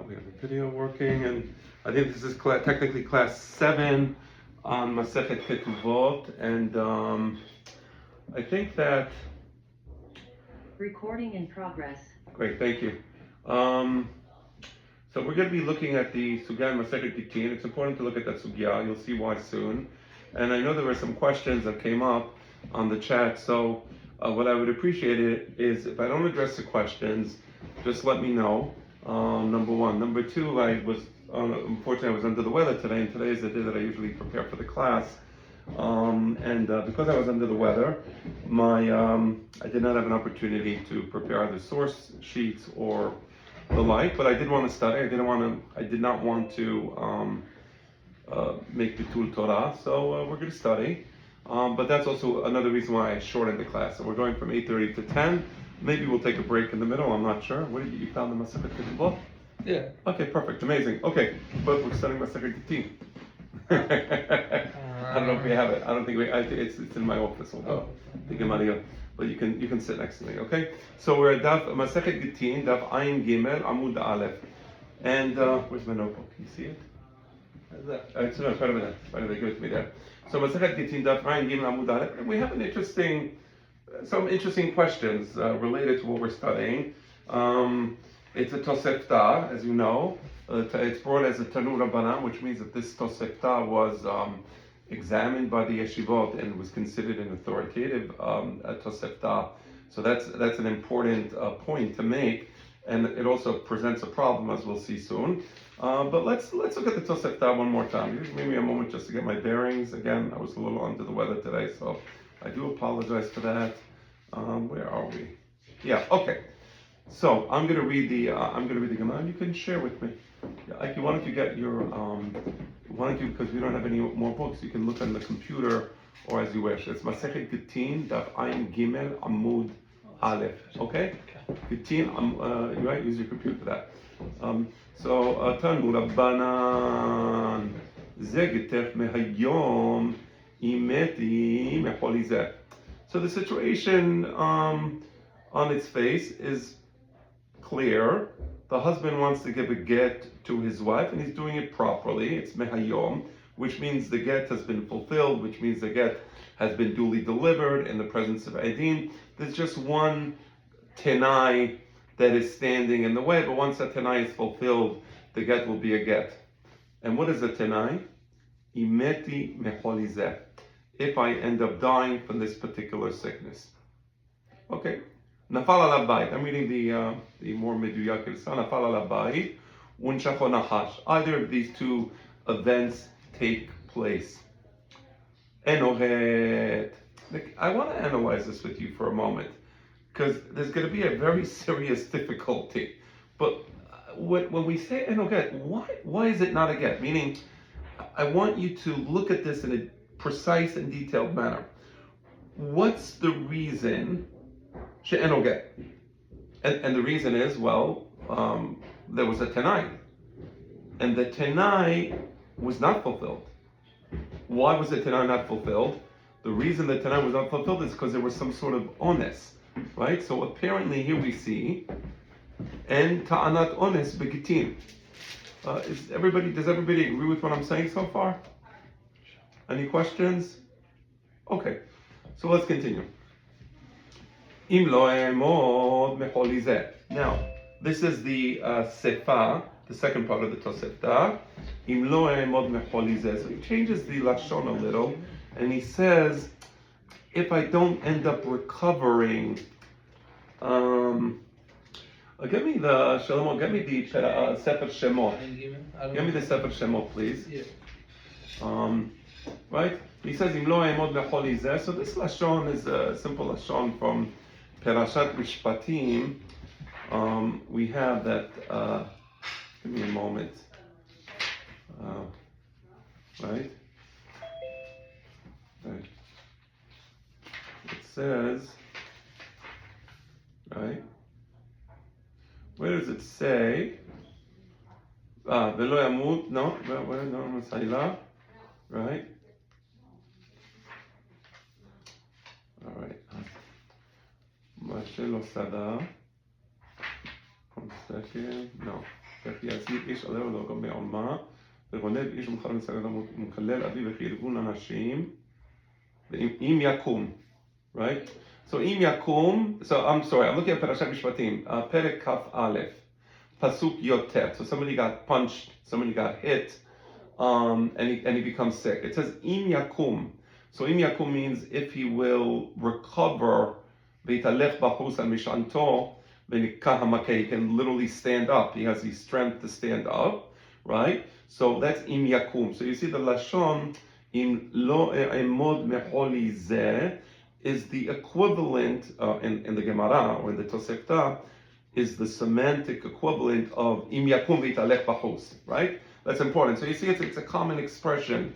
We have the video working, and I think this is technically class 7 on Masechet Ketuvot, and I think that... Recording in progress. Great, thank you. So we're going to be looking at the Sugya and Masechet Gitin. It's important to look at that Sugya. You'll see why soon. And I know there were some questions that came up on the chat, so what I would appreciate is if I don't address the questions, just let me know. Number one. Number two, unfortunately I was under the weather today, and today is the day that I usually prepare for the class. Because I was under the weather, I did not have an opportunity to prepare either source sheets or the like, but I did want to study. I did not want to make Bitul Torah, so we're going to study. But that's also another reason why I shortened the class. So we're going from 8:30 to 10. Maybe we'll take a break in the middle, I'm not sure. What did you found the Masechet Ketubot? Yeah. Okay, perfect, amazing. Okay, but we're studying Masechet Gitin. I don't know if we have it. I don't think it's in my office, although the Gemaria. But you can sit next to me, okay? So we're at Masechet Gitin, Daf Ayin Gimel, Amud Aleph. And where's my notebook? Can you see it? It's no, wait a minute. Give it to me there. So Masechet Gitin, Daf Ayin Gimel, Amud Aleph. And we have some interesting questions related to what we're studying. It's a Tosefta, as you know. It's brought as a Tanur Rabbanan, which means that this Tosefta was examined by the yeshivot and was considered an authoritative Tosefta. So that's an important point to make, and it also presents a problem, as we'll see soon. But let's look at the Tosefta one more time. Give me a moment just to get my bearings. Again, I was a little under the weather today, so I do apologize for that. Where are we? Yeah, okay. So I'm gonna read the Gemara. You can share with me. Yeah, Ike, why don't you get your because we don't have any more books, you can look on the computer or as you wish. It's Masechet Gitin, Daf Ayin Gimel, Amud Aleph. Okay? Gitin, you right? Use your computer for that. So Tanur Rabbanan Zegitech Mehayom Imeti Meholizeh. So the situation on its face is clear. The husband wants to give a get to his wife, and he's doing it properly. It's mehayom, which means the get has been fulfilled, which means the get has been duly delivered in the presence of Edin. There's just one tenai that is standing in the way, but once that tenai is fulfilled, the get will be a get. And what is a tenai? Imeti meholizeh. If I end up dying from this particular sickness. Okay. Nafal ala bayit. I'm reading the more meduyak Nafal ala bayit. Unshacho nachash. Either of these two events take place. Enohet. I want to analyze this with you for a moment, because there's going to be a very serious difficulty. But when we say enohet, why is it not a get? Meaning, I want you to look at this in a precise and detailed manner. What's the reason she'eno get? And the reason is, there was a tenai, and the tenai was not fulfilled. Why was the tenai not fulfilled? The reason the tenai was not fulfilled is because there was some sort of ones, right? So apparently here we see, and ta'anat ones begitin. Does everybody agree with what I'm saying so far? Any questions? Okay, so let's continue. Now, this is the sefa, the second part of the Tosefta. So he changes the lashon a little, and he says, if I don't end up recovering, get me the Sefer Shemot. Give me the Sefer Shemot, please. Yeah. Right? He says, so this lashon is a simple lashon from Perashat Mishpatim. We have that, give me a moment. Right? It says, right? Where does it say? Velo yamut, no, right? All right. Mashe lo sada. 1 second. No. איך יזיד איש עליו ולא גם בעלמה, וגונב איש ומחל מצגת ומקלל אביו וכי ארגון אנשים, ואם יקום, right? So im yakum, so I'm sorry, I'm looking at Parashat Mishpatim, Perek Kaf Aleph, Pasuk Yotet. So somebody got punched, somebody got hit, and he becomes sick. It says im yakum. So im yakum means if he will recover, veitalech bachus al mishanto, v'nikah hamakeh, he can literally stand up. He has the strength to stand up, right? So that's im yakum. So you see the lashon im lo emod mecholi zeh is the equivalent in the Gemara or in the Tosefta is the semantic equivalent of im yakum v'yitalech bachus, right? That's important. So you see, it's a common expression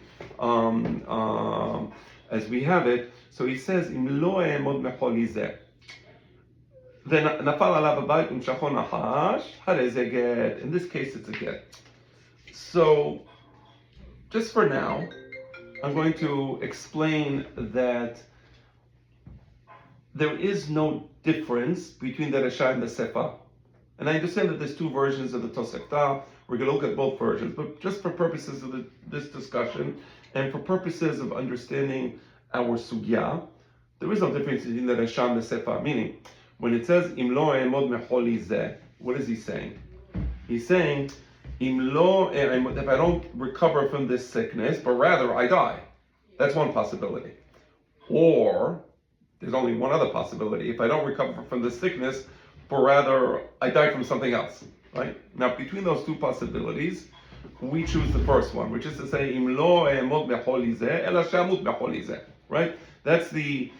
as we have it. So he says im lo emod mecholi zeh. Then nafal alav habayit umshachon nahash. Harei ze get. In this case, it's a get. So just for now, I'm going to explain that there is no difference between the Resha and the Sefa. And I understand that there's two versions of the Tosefta. We're going to look at both versions, but just for purposes of this discussion and for purposes of understanding our sugya, there is no difference between the Resha and the Sefa. Meaning, when it says Im lo emod mecholi zeh, what is he saying? He's saying, Im lo, if I don't recover from this sickness, but rather I die. That's one possibility. Or there's only one other possibility. If I don't recover from the sickness, but rather I die from something else, right? Now, between those two possibilities, we choose the first one, which is to say, Im lo emod mecholi zeh, ela shamut mecholi zeh, right? That's the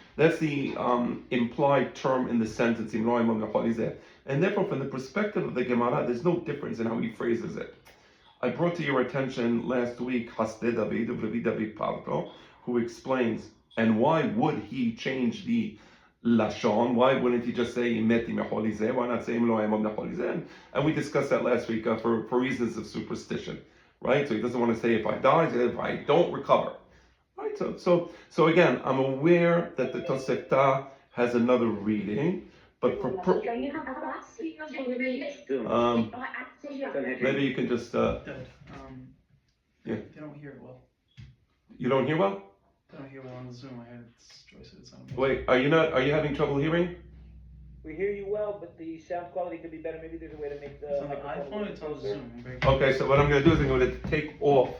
implied term in the sentence, Im lo emod mecholi zeh. And therefore, from the perspective of the Gemara, there's no difference in how he phrases it. I brought to your attention last week Hasde David of Rabbi David Parto, who explains, and why would he change the lashon? Why wouldn't he just say imeti mecholi zeh? Why not say im lo emod mecholi zeh? And we discussed that last week for reasons of superstition, right? So he doesn't want to say if I die, if I don't recover, right? So again, I'm aware that the Tosefta has another reading, but maybe you can just yeah. They don't hear it well. You don't hear well? I don't hear well on the Zoom. I had Joyce said it's on. Wait, are you having trouble hearing? We hear you well, but the sound quality could be better. Maybe there's a way to make the. It's on the iPhone. It's on Zoom. Okay, so what I'm going to do is I'm going to take off.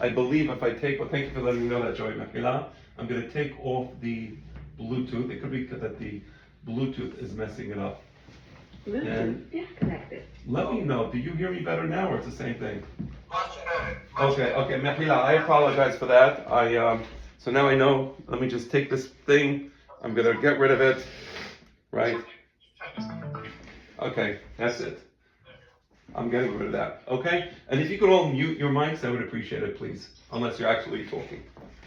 I believe if I take. Well, thank you for letting me know that, Joey Mechila. I'm going to take off the Bluetooth. It could be that the Bluetooth is messing it up. Bluetooth disconnected. Let me know. Do you hear me better now, or it's the same thing? Okay, Mechila, I apologize for that. So now I know. Let me just take this thing. I'm going to get rid of it. Right? Okay, that's it. I'm getting rid of that. Okay? And if you could all mute your mics, I would appreciate it, please. Unless you're actually talking.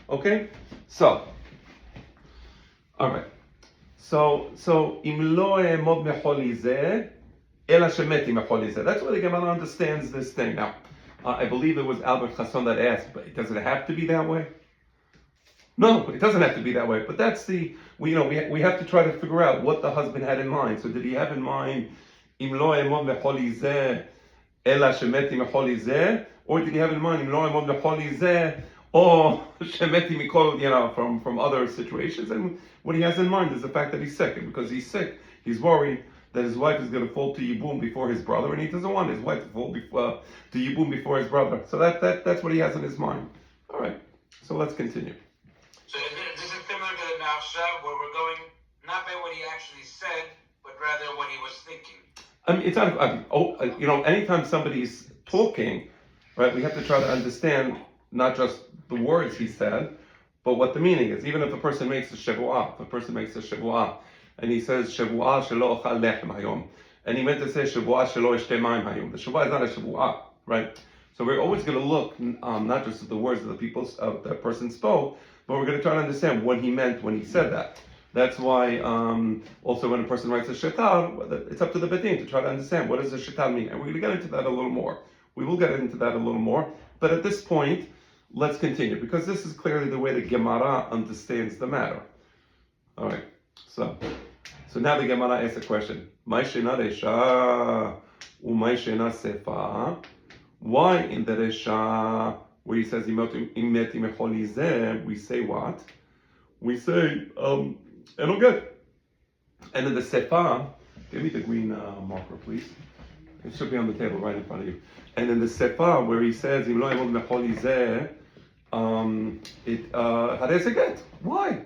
Okay? So, alright. So, im lo emod mecholi zeh, ela shemeti mecholi zeh. That's why the Gemara understands this thing. Now, I believe it was Albert Chasson that asked, but does it have to be that way? No, it doesn't have to be that way. But that's we have to try to figure out what the husband had in mind. So did he have in mind im lo emod mecholi zeh, ela shemeti mecholi zeh, or did he have in mind im lo emod mecholi zeh, or shemeti mikol, from other situations? And what he has in mind is the fact that he's sick, and because he's sick, he's worried that his wife is going to fall to Yibum before his brother, and he doesn't want his wife to fall to Yibum before his brother. So that's what he has in his mind. All right, so let's continue. So this is similar to the Nafsha, where we're going not by what he actually said, but rather what he was thinking. I mean, it's not. Anytime somebody's talking, right, we have to try to understand not just the words he said, but what the meaning is. Even if a person makes a shevuah, and he says shevuah shelo ochal lechem hayom, and he meant to say shevuah shelo ishte mayim hayom. The shevuah is not a shevuah, right? So we're always going to look not just at the words that that person spoke, but we're going to try to understand what he meant when he said that. That's why also when a person writes a shetar, it's up to the Beit Din to try to understand what does a shetar mean. And we're going to get into that a little more. We will get into that a little more. But at this point, let's continue, because this is clearly the way the Gemara understands the matter. All right. So now the Gemara asks a question. ומאי שאינה שפה. Why in the Resha, where he says, אם מת עם החולי זה, we say what? We say, I don't get. And in the Sefa, give me the green marker, please. It should be on the table right in front of you. And in the Sefa, where he says, אם לא יעמוד מחולי זה, הרי זה get. Why?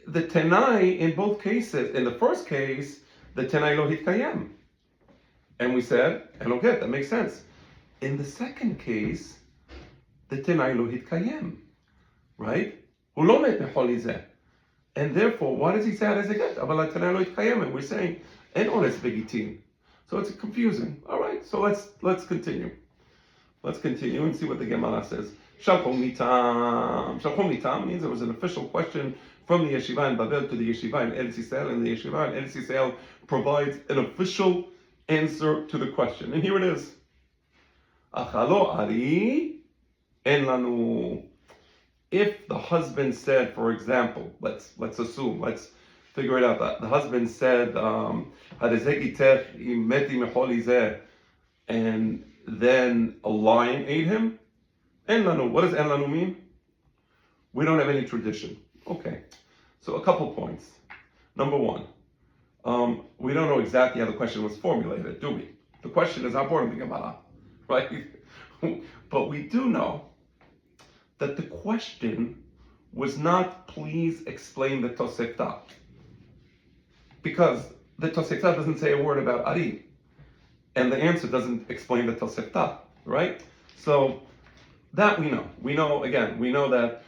The Tenai, in both cases, in the first case, the Tenai lo hitkayem. And we said, I don't get, that makes sense. In the second case, the Tenai lo hitkayem. Right? הוא לא מת מחולי זה. And therefore, why does he say הרי זה get? אבל התנאי לא התקיים, and we're saying, אין אונס בגיטין. So it's confusing. All right, so let's continue. Let's continue and see what the Gemara says. Shalchom nitam. Shalchom nitam means there was an official question from the yeshiva in Babel to the yeshiva in Eretz Yisrael, and the yeshiva in Eretz Yisrael provides an official answer to the question. And here it is. Achalo ari en lanu. If the husband said, for example, let's assume, let's figure it out, that the husband said, and then a lion ate him, en lanu. What does en lanu mean? We don't have any tradition. Okay, so a couple points. Number one, we don't know exactly how the question was formulated, do we? The question is not born in the Gemara, right? But we do know that the question was not, please explain the Tosefta. Because the Tosefta doesn't say a word about Ari. And the answer doesn't explain the Tosefta, right? So that we know. We know that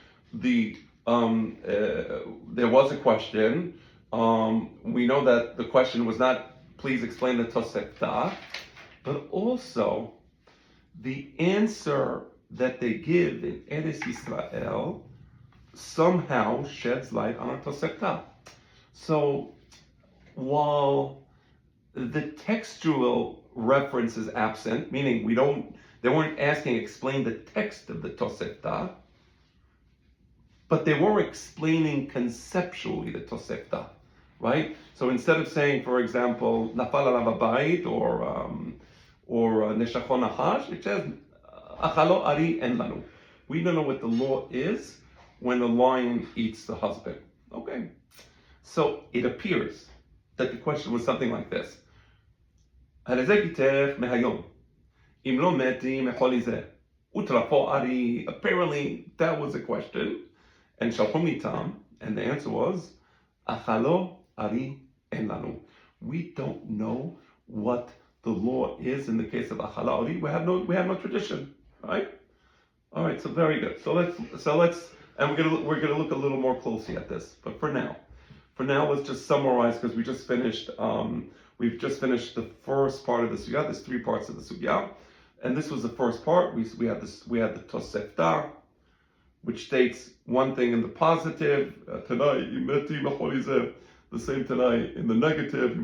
there was a question. We know that the question was not, please explain the Tosefta. But also, the answer that they give in Eretz Yisrael somehow sheds light on a Tosefta. So while the textual reference is absent, meaning they weren't asking explain the text of the Tosefta, but they were explaining conceptually the Tosefta, right? So instead of saying, for example, Nafal alav habayit or Neshachon nachash, it says Achalo ari en lanu. We don't know what the law is when the lion eats the husband. Okay. So it appears that the question was something like this. Apparently, that was a question. And Shalchom, and the answer was, Achalo ari en lanu. We don't know what the law is in the case of Achalo ari. We have no tradition. Right? All right. So very good. So let's, and we're gonna look a little more closely at this. But for now, let's just summarize because we've just finished the first part of the sugya. There's 3 parts of the sugya, and this was the first part. We had the Tosefta, which states one thing in the positive, Tanai imeti mecholi, the same Tanai in the negative,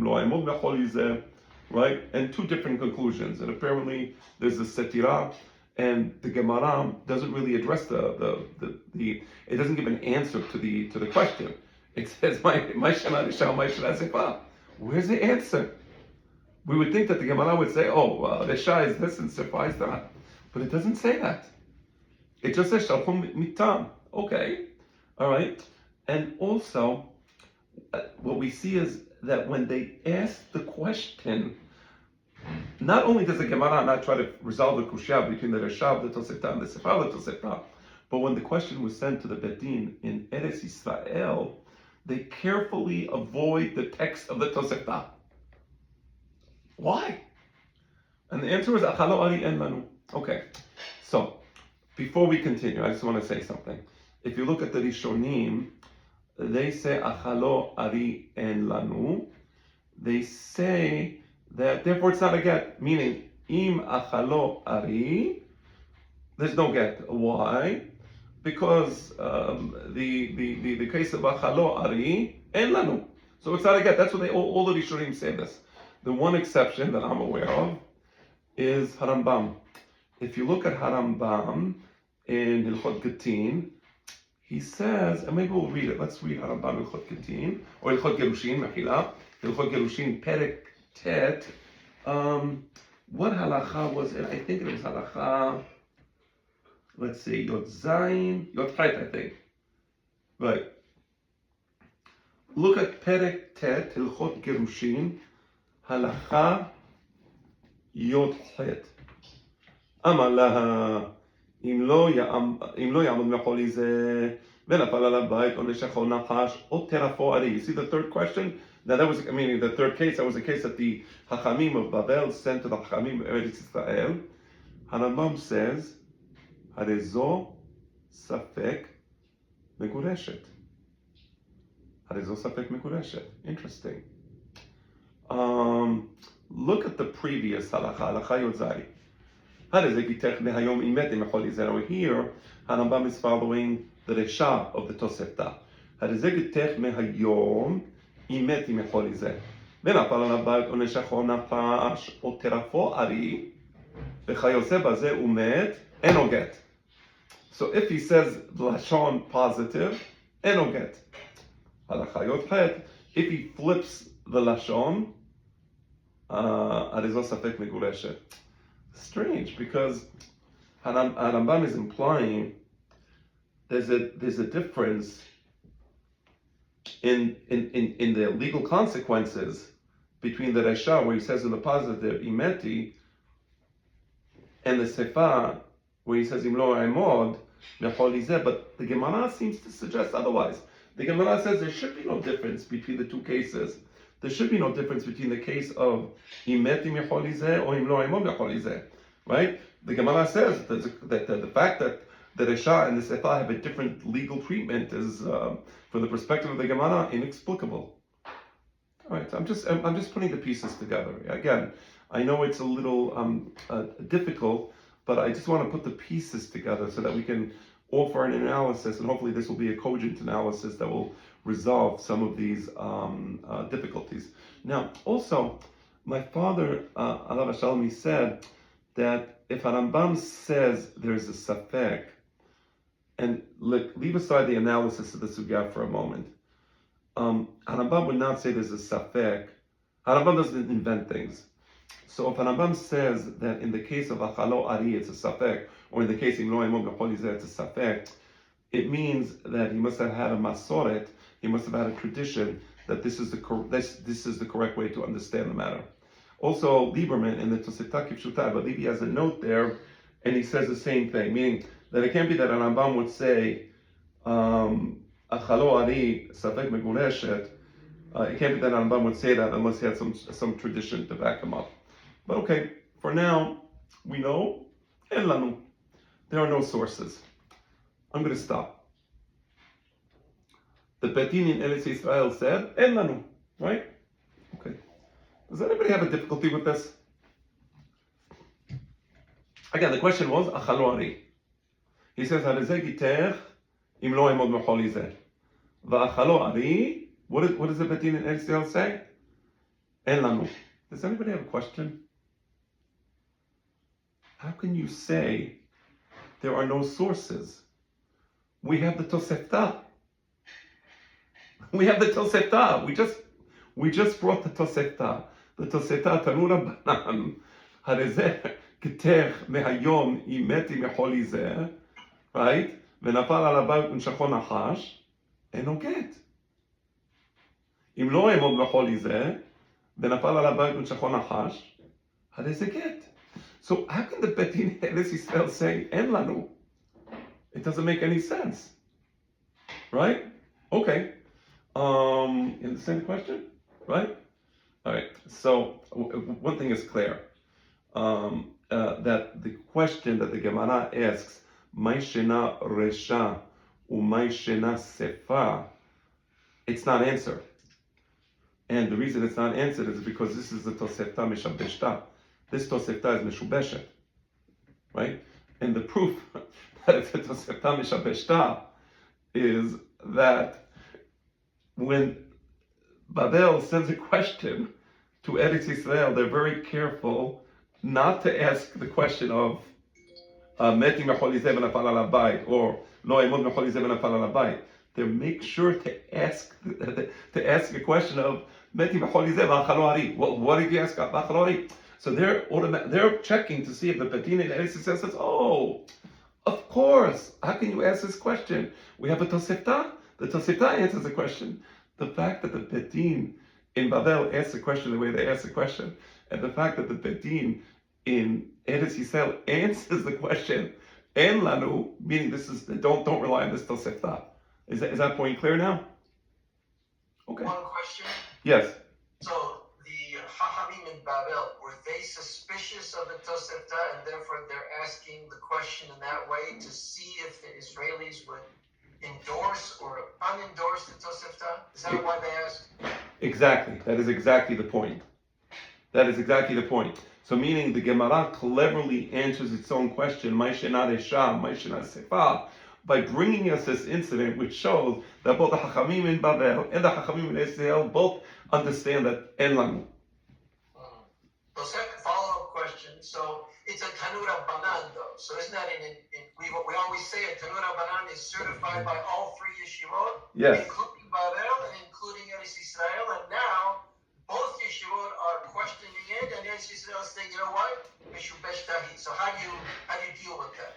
right? And 2 different conclusions. And apparently there's a setira. And the Gemara doesn't really address it doesn't give an answer to the question. It says, where's the answer? We would think that the Gemara would say, Resha is this and Sefa is that. But it doesn't say that. It just says, Shalchom mitam. Okay, all right. And also, what we see is that when they ask the question, not only does the Gemara not try to resolve the kushya between the Reshav, the Tosefta, and the Sefa, the Tosefta, but when the question was sent to the Betin in Eretz Yisrael, they carefully avoid the text of the Tosefta. Why? And the answer is Achalo ari en lanu. Okay, so before we continue, I just want to say something. If you look at the Rishonim, they say Achalo ari en lanu. They say that therefore it's not a get, meaning im achalo ari, there's no get. Why? Because the case of achalo ari en lanu, so it's not a get. That's what all the Rishonim say this. The one exception that I'm aware of is Harambam. If you look at Harambam in Hilchot Gitin, he says, and maybe we'll read it. Let's read Harambam Hilchot Gitin or Hilchot Gerushin, Mechila, Hilchot Gerushin Perek Tet, What halacha was it? I think it was halacha, let's see, Yod Zayin, Yod Chet, I think. Right. Look at Perek Tet, Hilchot Gerushin, halacha Yod Chet. אמר לה, אם לא יעמוד מחולי זה, ונפל על הבית, או נשכו נחש, או טרפו ארי. You see the third question? Now that was, the third case, that was a case that the Hachamim of Babel sent to the Hachamim of Eretz Israel. Harambam says, הרי זו ספק מגורשת. הרי זו ספק מגורשת. Interesting. Look at the previous halacha, halacha Yodzai. Over here, Harambam is following the Resha of the Tosefta. אימתי מחולי זה. ונפל על הבית או נשכו נחש או טרפו ארי, וכיוצא בזה הוא מת, אינו גט. So if he says לשון positive, אינו גט. הלכה י"ח, if he flips the לשון, הרי זו ספק מגורשת. Strange, because Harambam is implying there's a difference in the legal consequences between the Resha, where he says in the positive imeti, and the Sefa, where he says imlo aimod mecholizeh. But the Gemara seems to suggest otherwise. The Gemara says there should be no difference between the two cases. There should be no difference between the case of imeti mecholizeh or imlo aimod mecholizeh, right? The Gemara says that the fact that the Resha and the Sefa have a different legal treatment is, from the perspective of the Gemara, inexplicable. All right, I'm just putting the pieces together. Again, I know it's a little difficult, but I just want to put the pieces together so that we can offer an analysis, and hopefully this will be a cogent analysis that will resolve some of these difficulties. Now, also, my father, Alav Shalmi, said that if Harambam says there's a safek, and leave aside the analysis of the sugya for a moment, Harambam would not say there's a safek. Harambam doesn't invent things. So if Harambam says that in the case of achalo ari it's a safek, or in the case of imlo aimod mecholizeh it's a safek, it means that he must have had a masoret, he must have had a tradition that this is the correct way to understand the matter. Also, Lieberman in the Tosefta Kipshuta, I believe he has a note there, and he says the same thing, meaning that it can't be that Rambam would say, Achalo Ari Safek Megureshet. It can't be that Rambam would say that unless he had some tradition to back him up. But okay, for now, we know, En Lanu. There are no sources. I'm going to stop. The Betin in Eretz Israel said, En Lanu, right? Okay. Does anybody have a difficulty with this? Again, the question was, Achalo Ari. He says, Harizeh gitech im lo emod mecholizeh. Va'achalo ari, what does the Betin in Eretz Yisrael say? En lanu. Does anybody have a question? How can you say there are no sources? We have the Tosefta. We have the Tosefta. We just brought the Tosefta. The Tosefta Tanura Banan. Harizeh gitech mehayom imeti mecholizeh. Right? ונפל על הבית ונשכו נחש, אינו גט. אם לא אעמוד בחולי ונפל על הבית ונשכו נחש, הרי זה גט. So how can the Betin Eretz Yisrael say, אין לנו? It doesn't make any sense. Right? Okay. In the same question? Right? Alright, so one thing is clear. That the question that the Gemara asks, Mai Shena Resha Umai Shena Sefa, it's not answered. And the reason it's not answered is because this is the Tosefta Mishabeshta. This Tosefta is Meshubeshet. Right? And the proof that it's a Tosefta Mishabeshta is that when Babel sends a question to Eretz Yisrael, they're very careful not to ask the question of Meti mecholizeh v'nafal al habayit, or Lo emod mecholizeh v'nafal al habayit. They make sure to ask a question of Meti mecholizeh v'achalo ari. Well, what did you ask? V'achalo ari. So they're checking to see if the Bedin in Eretz Yisrael says, oh, of course, how can you ask this question? We have a Tosefta. The Tosefta answers the question. The fact that the Bedin in Babel asks the question the way they ask the question, and the fact that the Bedin in Eretz Yisrael answers the question, En lanu, meaning this is don't rely on this Tosefta. Is that point clear now? Okay. One question. Yes. So the Chachamim in Babel, were they suspicious of the Tosefta and therefore they're asking the question in that way to see if the Israelis would endorse or unendorse the Tosefta? Is that why they asked? Exactly. That is exactly the point. That is exactly the point. So meaning the Gemara cleverly answers its own question, Mai Shena Resha, Mai Shena Sefa, by bringing us this incident which shows that both the Chachamim in Babel and the Chachamim in Israel both understand that En Lanu. So second follow-up question. So it's a Tanur Banan though. So isn't that we always say a Tanur Banan is certified by all three yeshivot, Yes. including Babel and including Eretz Yisrael, and now both yeshivot are questioning it, and Eretz Yisrael is saying, you know what? So how do you deal with that?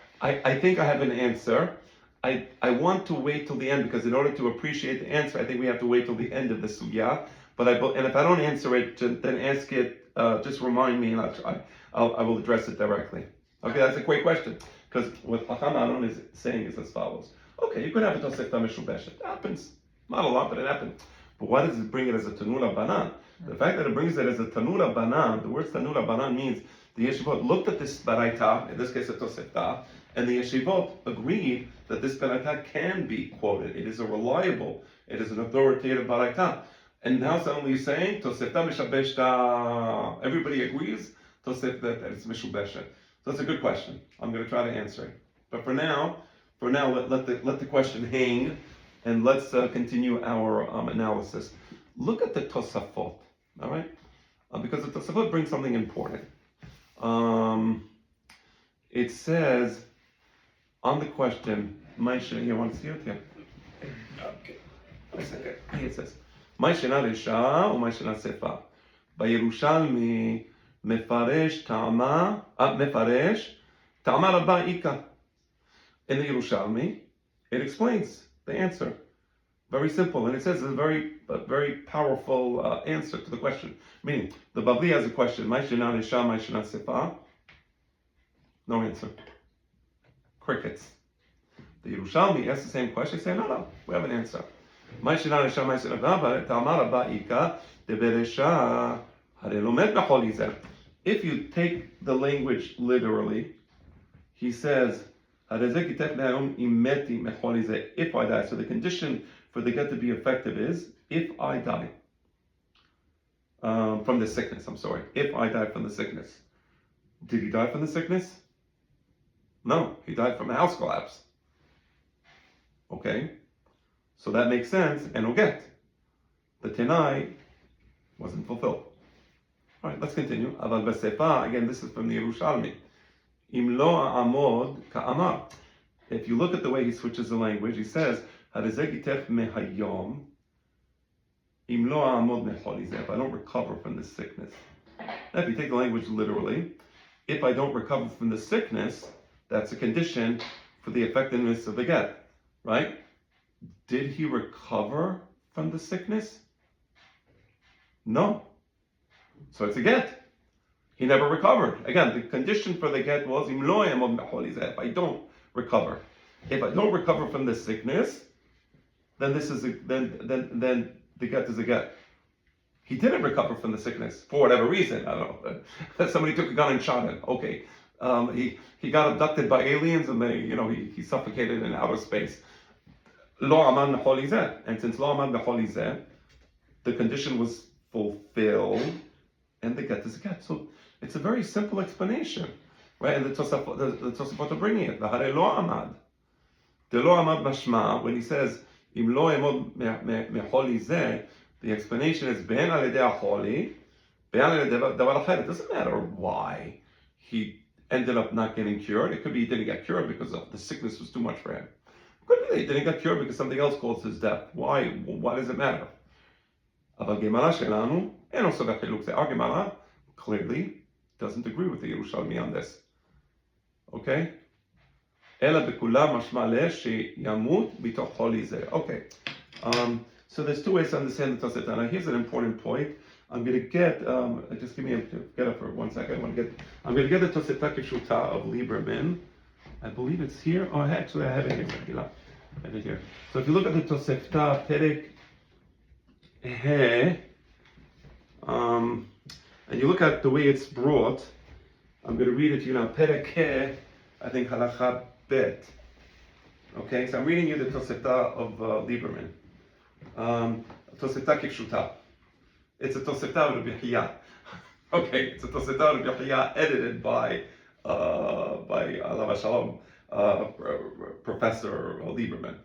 I think I have an answer. I want to wait till the end because in order to appreciate the answer, I think we have to wait till the end of the sugya. And if I don't answer it, then ask it. Just remind me, and I will address it directly. Okay, that's a great question because what Chacham Aaron is saying is as follows. Okay, you could have a Tosefta Meshubeshet. It happens, not a lot, but it happens. But why does it bring it as a Tanura Banan? The fact that it brings it as a Tanura Banan, the word Tanura Banan means the yeshivot looked at this baraita, in this case a Tosefta, and the yeshivot agreed that this baraita can be quoted. It is it is an authoritative baraita. And now suddenly you're saying, Tosefta Mishabeshta, everybody agrees, Tosefta that it's Mishubeshet. So that's a good question. I'm going to try to answer it. But for now, let the question hang, and let's continue our analysis. Look at the Tosafot, all right? Because the Tosafot brings something important. It says on the question, Maisha, you want to see it? Yeah. Okay. Here it says, Maishena Resha or Maishena Sefa. Yerushalmi Mefaresh Ta'ama Rabba Ika. In the Yerushalmi, it explains the answer. Very simple, and it says a very powerful answer to the question. Meaning, the Babli has a question, Maishena Resha, Maishena Sefa. No answer. Crickets. The Yerushalmi asks the same question, they say, no, we have an answer. Maishena Resha, Maishena Sefa, Ta'ama Rabba Ika, Deberesha, Harelomet B'chol Yizeh. If you take the language literally, he says, if I die. So the condition for the get to be effective is if I die from the sickness. I'm sorry. If I die from the sickness. Did he die from the sickness? No, he died from a house collapse. Okay, so that makes sense, and we'll get. The Tenai wasn't fulfilled. All right, let's continue. Aval Besefa, again, this is from the Yerushalmi. Im lo a'amod ka'amar. If you look at the way he switches the language, he says, Harizegitech mehayom, im lo a'amod mechol. If I don't recover from this sickness. Now, if you take the language literally, if I don't recover from the sickness, that's a condition for the effectiveness of the get, right? Did he recover from the sickness? No. So it's a get. He never recovered. Again, the condition for the get was if I don't recover. If I don't recover from the sickness, then then the get is a get. He didn't recover from the sickness for whatever reason. I don't know. Somebody took a gun and shot him. Okay. He got abducted by aliens and he suffocated in outer space. Lo aman b'chol yizeh. And since lo aman b'chol yizeh, the condition was fulfilled, and the get is a get. So it's a very simple explanation, right? And the Tosafot are bringing it. V'harei lo amad. The lo amad mashma, when he says im lo emod mechol yizeh, the explanation is ben al yedei acholi, ben al yedei davar acher. It doesn't matter why he ended up not getting cured. It could be he didn't get cured because the sickness was too much for him. It could be that he didn't get cured because something else caused his death. Why does it matter? Our Gemara clearly doesn't agree with the Yerushalmi on this. Okay? אלא בכולם משמע שימות מתוך חולי זה. Okay. So there's two ways to understand the Tosefta. Now here's an important point. I'm going to get, just give me get up for 1 second. I'm going to get the Tosefta Kipshuta of Lieberman. I believe it's here. Oh, actually I have it here. I have it here. So if you look at the Tosefta, Perek He, and you look at the way it's brought, I'm going to read it to you now. Perek He, I think Halacha Bet. Okay, so I'm reading you the Tosefta of Lieberman. Tosefta Kipshuta. It's a Tosefta of Rabbi Chiya. Okay, it's a Tosefta of Rabbi Chiya edited by Alav Shalom, Professor Lieberman.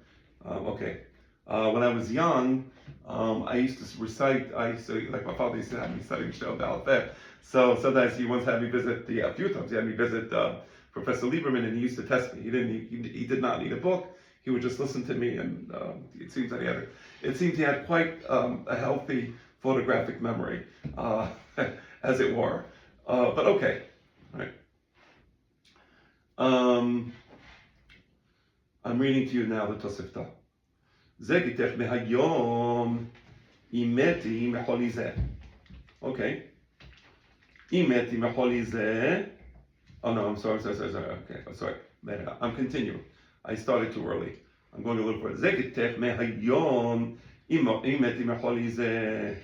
Okay. When I was young, I used to recite, like my father used to have me studying Shel Balafet. So sometimes he once had me visit, a few times he had me visit Professor Lieberman, and he used to test me. He did not need a book. He would just listen to me, and it seems he had quite a healthy photographic memory, as it were. But okay, all right. I'm reading to you now the Tosefta. זה גיתך מהיום אימתי מחולי זה. Okay. אימתי מחולי זה. Oh no, I'm sorry. Okay, I'm sorry. I'm continuing. I started too early. I'm going a little further. זה גיתך מהיום אימתי מחולי זה.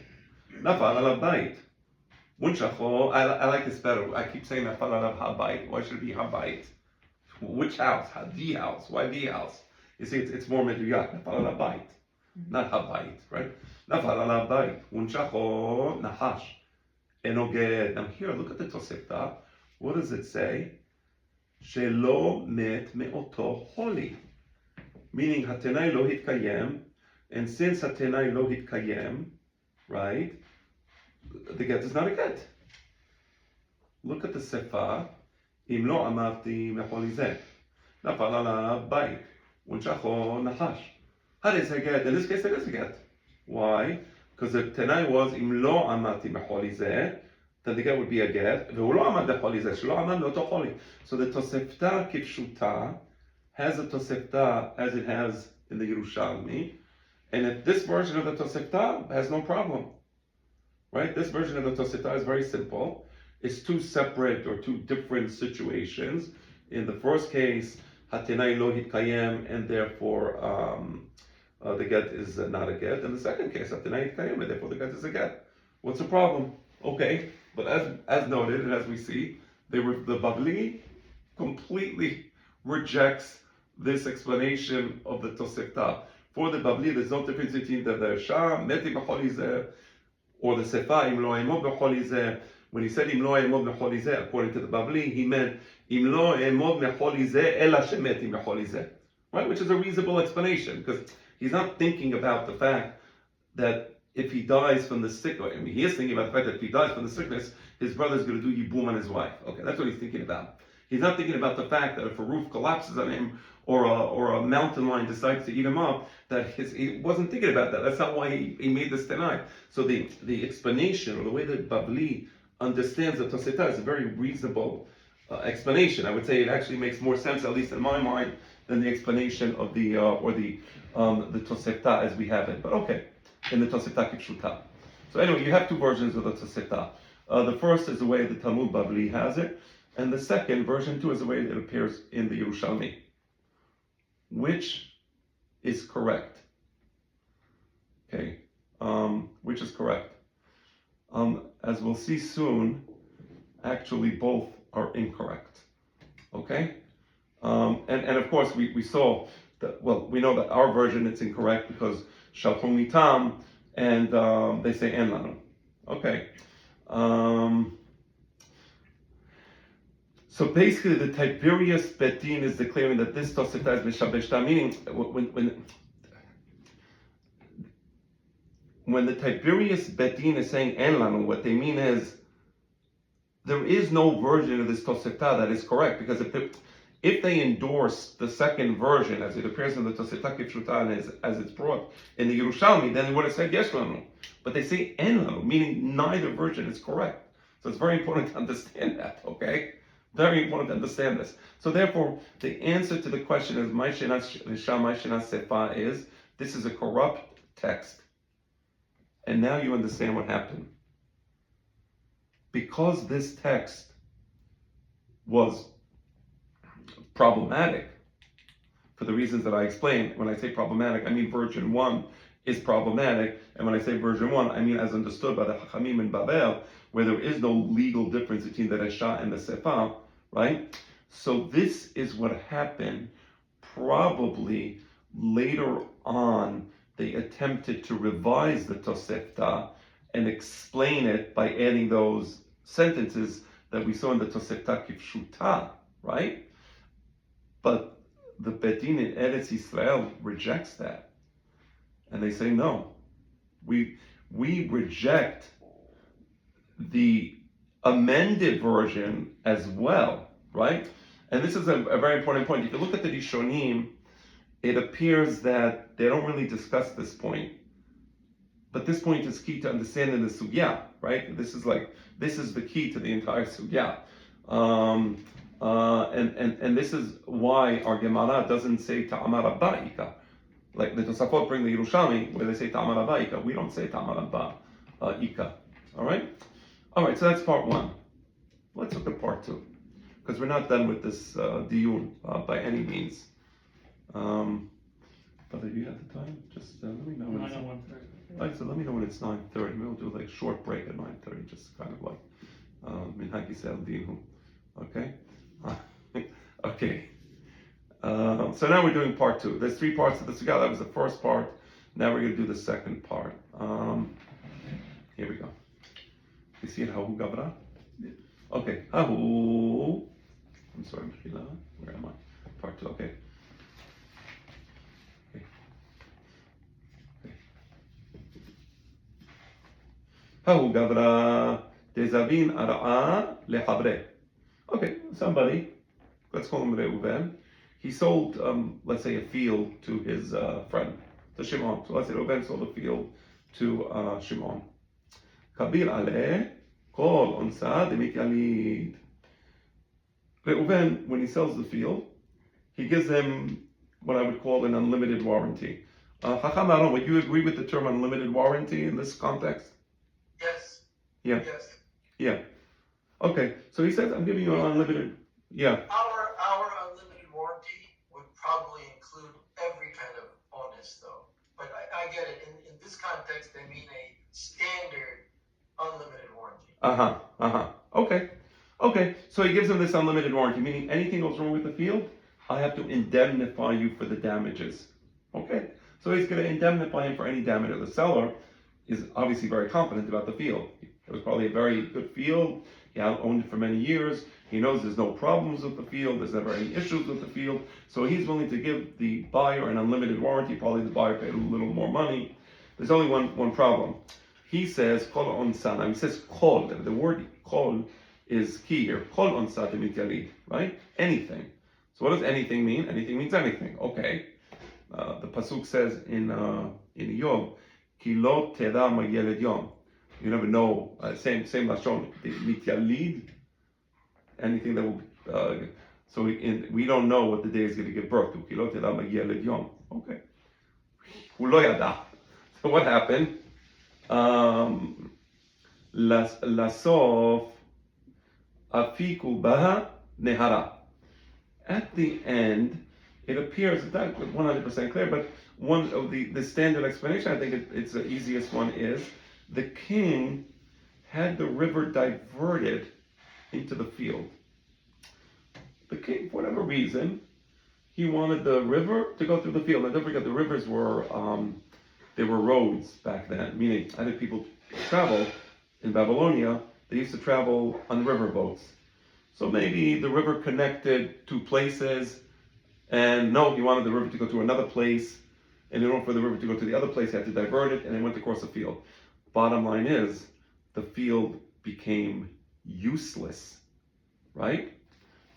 נפל עליו בית. מונשכו, I like this better. I keep saying נפל עליו הבית. Why should it be הבית? Which house? The house. Why the house? You see, it's more meduyat. Nafal al habayit, not habayit, right? Nafal al habayit. Unchacho nahash enoged. Now here, look at the Tosefta. What does it say? Shelo met meoto holi. Meaning hatenai lo hitkayem, and since hatenai lo hitkayem, right? The get is not a get. Look at the sefa. אם לא אמרתי מחולי זה, נפל עליו בית, ונשכו נחש. How does it get? In this case, it is a get. Why? Because the Tanai was, אם לא אמרתי מחולי זה, then the get would be a get, והוא לא עמד מחולי זה, שלא עמד לאותו חולי. So the Tosefta כפשוטה has a Tosefta as it has in the Yerushalmi, and if this version of the Tosefta has no problem. Right? This version of the Tosefta is very simple. It's two separate or two different situations. In the first case, hatenai lo hitkayem, and therefore the get is not a get. In the second case, hatenai hitkayem, and therefore the get is a get. What's the problem? Okay, but as noted and as we see, the Babli completely rejects this explanation of the Tosefta. For the Babli, there's no difference between the Sham, Meti b'choli zeh, or the Sefa, Im lo emod b'choli zeh. When he said Im lo emod b'choli zeh, according to the Babli, he meant Im lo emod b'choli zeh ela shemeti b'choli zeh, right? Which is a reasonable explanation, because he's not thinking about the fact that if he dies from the sickness, I mean, he is thinking about the fact that if he dies from the sickness, his brother's going to do yibum on his wife. Okay, that's what he's thinking about. He's not thinking about the fact that if a roof collapses on him, or a mountain lion decides to eat him up, that he wasn't thinking about that. That's not why he made this tonight. So the explanation, or the way that Babli understands the Tosefta, is a very reasonable explanation. I would say it actually makes more sense, at least in my mind, than the explanation of the Tosefta as we have it. But okay, in the Tosefta Kipshuta. So anyway, you have two versions of the Tosefta. The first is the way the Talmud Babli has it, and the second, version 2, is the way it appears in the Yerushalmi. Which is correct? Okay, which is correct? As we'll see soon, actually both are incorrect. Okay, and of course we saw that. Well, we know that our version it's incorrect because shalchum mitam, and they say en lanu. Okay. So basically, the Tiberius Betin is declaring that this Tosefta is Mishabeshta, meaning when the Tiberius Betin is saying En Lanu, what they mean is there is no version of this Tosefta that is correct, because if they endorse the second version as it appears in the Tosefta Kipshuta and as it's brought in the Yerushalmi, then they would have said Yesh Lanu. But they say En Lanu, meaning neither version is correct. So it's very important to understand that, okay? Very important to understand this. So therefore, the answer to the question is, my Shenat Sefa is, this is a corrupt text. And now you understand what happened. Because this text was problematic, for the reasons that I explained. When I say problematic, I mean version 1 is problematic, and when I say version 1, I mean as understood by the Chachamim in Babel, where there is no legal difference between the Resha and the Sefa, right? So this is what happened. Probably later on, they attempted to revise the Tosefta and explain it by adding those sentences that we saw in the Tosefta Kipshuta, right? But the Beit Din in Eretz Yisrael rejects that. And they say, no, we reject the amended version as well, right? And this is a very important point. If you look at the Rishonim, it appears that they don't really discuss this point. But this point is key to understanding the sugya, right? This is the key to the entire sugya. And this is why our Gemara doesn't say Ta'amar Abba'ika. Like the Tosafot bring the Yerushalmi, where they say Ta'amar Abba'ika. We don't say Ta'amar Abba'ika. Alright? Alright, so that's part 1. Let's look at part 2. Because we're not done with this diyun by any means. But do you have the time? Just let me know when it's 9:01. Right, so let me know when it's 9:30. We'll do like a short break at 9:30, just kind of like Minhag Yisrael Dinu. Okay? Okay. So now we're doing part 2. There's 3 parts of the Sugya. That was the first part. Now we're going to do the second part. Here we go. You see it? Hahu Gabra? Okay. Hahu. I'm sorry, Mishila. Where am I? Part 2. Okay. Hahu Gabra Dezavin Ara'a Lehabre. Okay, somebody, let's call him Reuven. He sold, let's say, a field to his friend, to Shimon. So let's say Reuven sold a field to Shimon. Kabir aleh kol onsa demikyalid. Reuven, when he sells the field, he gives them what I would call an unlimited warranty. Chacham Aaron, would you agree with the term unlimited warranty in this context? Yes. Yeah. Yes. Yeah. Okay, so he says, I'm giving you an unlimited, yeah. Our unlimited warranty would probably include every kind of bonus, though. But I get it. In this context, they mean a standard unlimited warranty. Okay, so he gives him this unlimited warranty, meaning anything goes wrong with the field, I have to indemnify you for the damages. Okay, so he's going to indemnify him for any damage. The seller is obviously very confident about the field. It was probably a very good field. He owned it for many years. He knows there's no problems with the field. There's never any issues with the field. So he's willing to give the buyer an unlimited warranty. Probably the buyer paid a little more money. There's only one problem. He says, kol onsa. Now he says kol. The word kol is key here. Kol onsa demikyalid, right? Anything. So what does anything mean? Anything means anything. Okay. The pasuk says in Yov, ki lo teda magyeled yom. You never know. Same lashon. The mityalid. Anything that will. So we don't know what the day is going to give birth to. Ki lo teda magyeled yom. Okay. Hu lo yada. So what happened? Lasof afiku baha nehara. At the end, it appears, it's not 100% clear, but one of the standard explanation, I think it's the easiest one, is the king had the river diverted into the field. The king, for whatever reason, he wanted the river to go through the field. Now don't forget, the rivers were, there were roads back then, meaning I think people travel in Babylonia, they used to travel on river boats. So maybe the river connected two places, and no, he wanted the river to go to another place, and in order for the river to go to the other place, he had to divert it, and it went across the field. Bottom line is, the field became useless, right?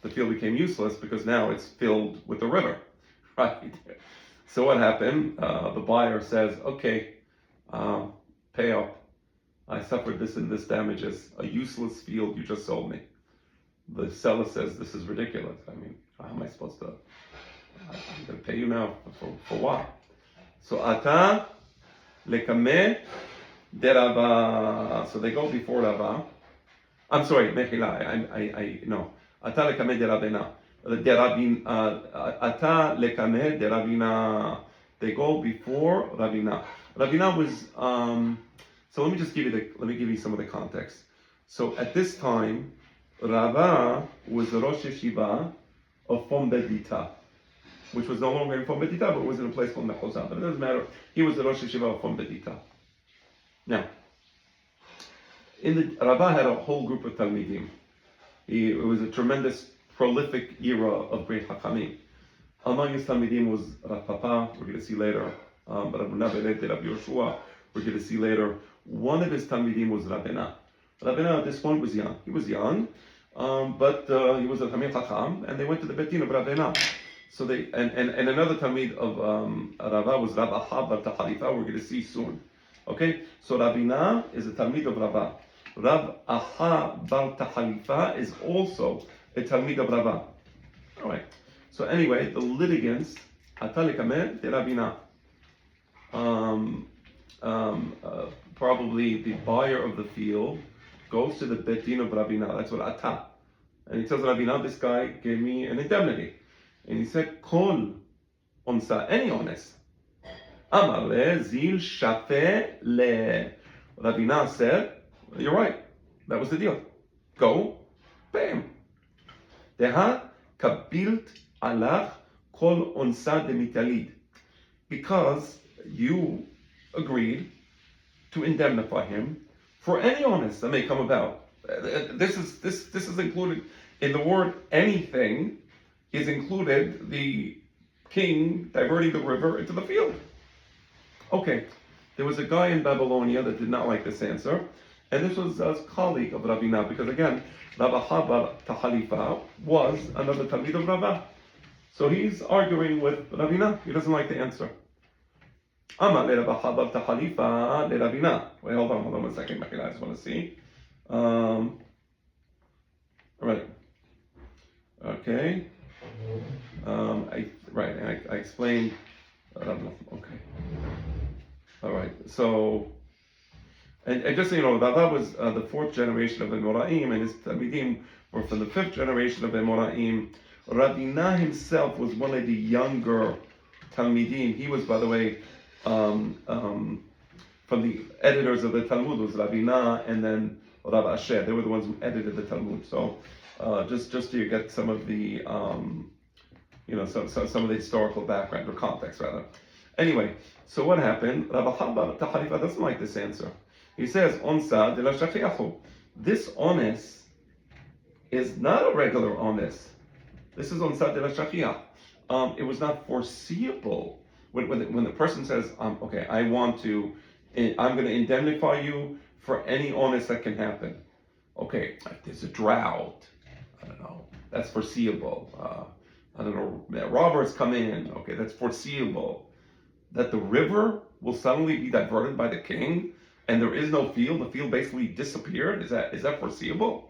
The field became useless because now it's filled with the river, right? So what happened? The buyer says, okay, pay up. I suffered this and this damages. A useless field you just sold me. The seller says, this is ridiculous. I mean, how am I supposed to, I'm going to pay you now for what? So, ata lekame de Rava. So they go before Rava. I'm sorry, mechila, no. Ata lekame de Ravina. Ata lekame de Ravina. They go before Ravina. Ravina was, so let me give you some of the context. So at this time, Rava was the Rosh Yeshiva of Fom Bedita, which was no longer in Fom Bedita, but was in a place called Mechozah. But it doesn't matter. He was the Rosh Yeshiva of Fom Bedita. Now, Rava had a whole group of Talmidim. It was a tremendous, prolific era of great Hakamim. Among his Talmidim was Rav Papa, we're going to see later. Rav Nabelet, Rav Yoshua, we're going to see later. One of his Talmidim was Rabbeinu. Rabbeinu at this point was young. He was young, but he was a Talmid Chacham, and they went to the Beit Din of Rabbeinu. So they and another Talmid of Rava was Rav Aha bar Tahalifa. We're going to see soon. Okay, so Rabbeinu is a Talmid of Rava. Rav Aha bar Tahalifa is also a Talmid of Rava. All right. So anyway, the litigants, Atalikameh de Rabbeinu. Probably the buyer of the field goes to the Beit Din of Rabbeinu. That's what Ata. And he tells Rabbeinu, this guy gave me an indemnity. And he said, Kol onsa, any honest. Amar le zil shafe le. Rabbeinu said, you're right. That was the deal. Go, pay him. Deha kabilt alach kol onsa de mitalid. Because you agreed to indemnify him for any honest that may come about. This is included in the word anything is included the king diverting the river into the field. Okay, there was a guy in Babylonia that did not like this answer, and this was a colleague of Ravina, because again, Rav Aha bar Tahalifa was another Talmid of Rava. So he's arguing with Ravina. He doesn't like the answer. Amar le Rav Aha bar Tahalifa le Ravina. Wait, hold on 1 second. I just want to see. All right. Okay. I explained. Okay. All right. So, and just so you know, Rava was the 4th generation of Emoraim, and his Talmidim were from the 5th generation of Emoraim. Ravina himself was one of the younger Talmidim. He was, by the way, from the editors of the Talmud was Ravina and then Rav Asher. They were the ones who edited the Talmud. So, just to get some of the, some of the historical background or context rather. Anyway, so what happened? Rav Aha bar Tahalifa doesn't like this answer. He says, "Onsa de la shachiachu." This honest is not a regular honest. This is onsa de la shachiach. It was not foreseeable when the person says, "Okay, I'm going to indemnify you for any honest that can happen." Okay, if there's a drought, I don't know, that's foreseeable. I don't know, robbers come in. Okay, that's foreseeable. That the river will suddenly be diverted by the king, and there is no field. The field basically disappeared. Is that foreseeable?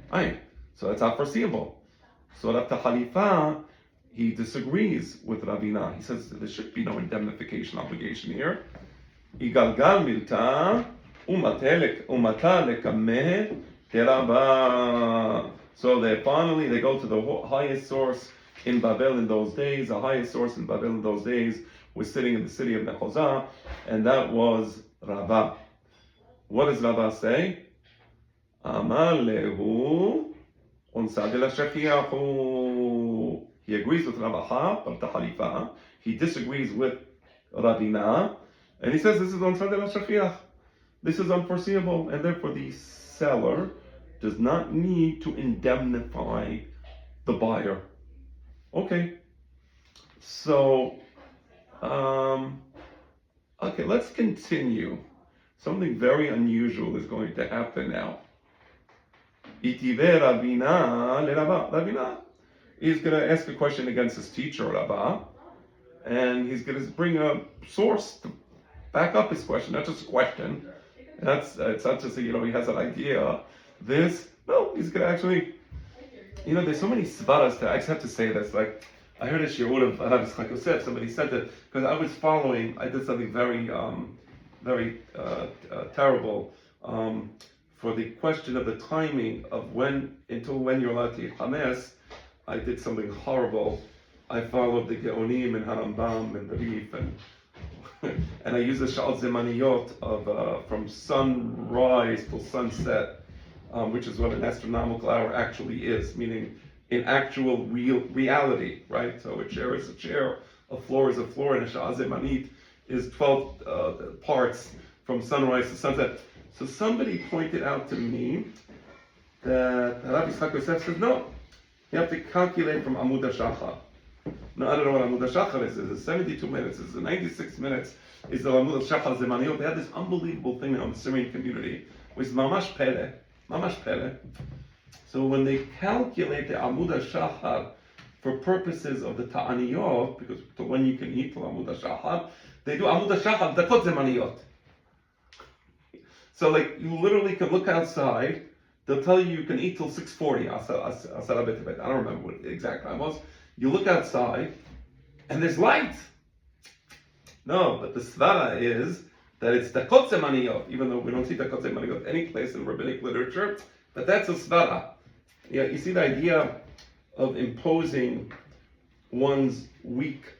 Right. So that's not foreseeable. So Rav Tahalifa, he disagrees with Ravina. He says there should be no indemnification obligation here. Igalgal milta umata lekameh teraba. So they go to the highest source in Babel in those days. The highest source in Babel in those days was sitting in the city of Mechozah, and that was Rava. What does Rava say? Amar lehu onsa de la shachiachu. He agrees with Rav Aha bar Tahalifa. He disagrees with Ravina, and he says this is onsa de la shachiach. This is unforeseeable, and therefore the seller does not need to indemnify the buyer. Okay. So, okay, let's continue. Something very unusual is going to happen now. Itive Ravina le Rava. Ravina is going to ask a question against his teacher, Rava, and he's going to bring a source to back up his question, not just a question. It's not just he has an idea. No, he's gonna actually. There's so many svaras that I just have to say this. Like, I heard a shiur of Rav Yitzchak Yosef. Somebody said that because I did something very, very terrible for the question of the timing of until when you're allowed to eat chametz. I did something horrible. I followed the Geonim and Harambam and the Rif and I used the Sha'al Zemaniyot of from sunrise till sunset, which is what an astronomical hour actually is, meaning in actual reality, right? So a chair is a chair, a floor is a floor, and a Sha'al Zemanit is 12 parts from sunrise to sunset. So somebody pointed out to me that Rav Yitzchak Yosef says, no, you have to calculate from Amud HaShachar. No, I don't know what Amud HaShachar is. Is it 72 minutes? Is it 96 minutes? Is the Amud HaShachar Zemaniyot? They had this unbelievable thing on the Syrian community, which is Mamash Pele. Mamash Pele. So when they calculate the Amud HaShachar for purposes of the Ta'aniyot, because to when you can eat till Amud HaShachar, they do Amud HaShachar Dakot Zemaniyot. So like, you literally can look outside, they'll tell you can eat till 6:40. I don't remember what the exact time was. You look outside, and there's light. No, but the svara is that it's dakot zemaniyot, even though we don't see dakot zemaniyot any place in rabbinic literature, but that's a svara. Yeah, you see the idea of imposing one's weak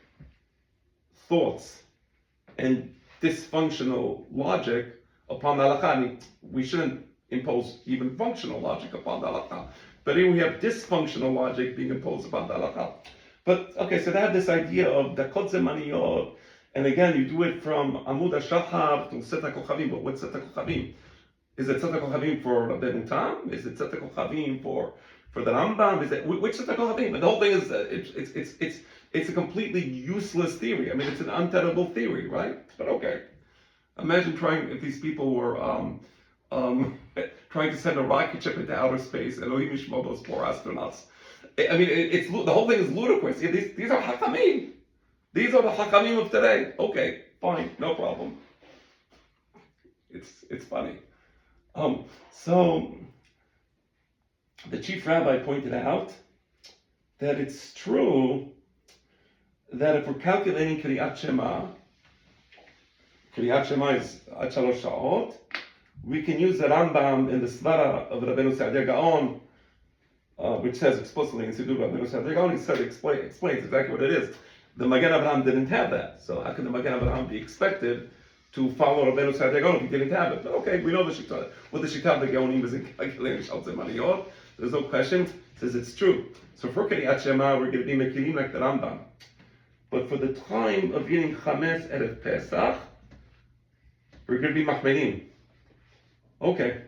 thoughts and dysfunctional logic upon the halakha. I mean, we shouldn't impose even functional logic upon the halakha. But here we have dysfunctional logic being imposed upon the halakha. But okay, so they have this idea of dakot zemaniyot, and again, you do it from Amud HaShachar to Set HaKochavim. But what's Set HaKochavim? Is it Set HaKochavim for Rabbeinu Tam? Is it Set HaKochavim for the Rambam? Is it which Set HaKochavim? And the whole thing is it's a completely useless theory. I mean, it's an untenable theory, right? But okay, imagine if these people were trying to send a rocket ship into outer space, and Elohim Yishmor those poor astronauts. I mean, the whole thing is ludicrous. Yeah, these are Hakamim. These are the Hakamim of today. Okay, fine, no problem. It's funny. So the chief rabbi pointed out that it's true that if we're calculating Kriyat Shema is Ad Shalosh Sha'ot, we can use the Rambam in the Svara of Rabbeinu Saadia Gaon, which says explicitly in Siddur Rabbeinu Saadia Gaon, he explains exactly what it is. The Magen Avraham didn't have that, so how can the Magen Avraham be expected to follow Rabbeinu Saadia Gaon if he didn't have it? But okay, we know the Shita. What the Shita of the Gaonim is in calculating Shal Zemaniyot. There's no question. It says it's true. So for Kriyat Shema, we're going to be Mekilim like the Rambam. But for the time of eating Chametz Erev Pesach, we're going to be Machmerim. Okay,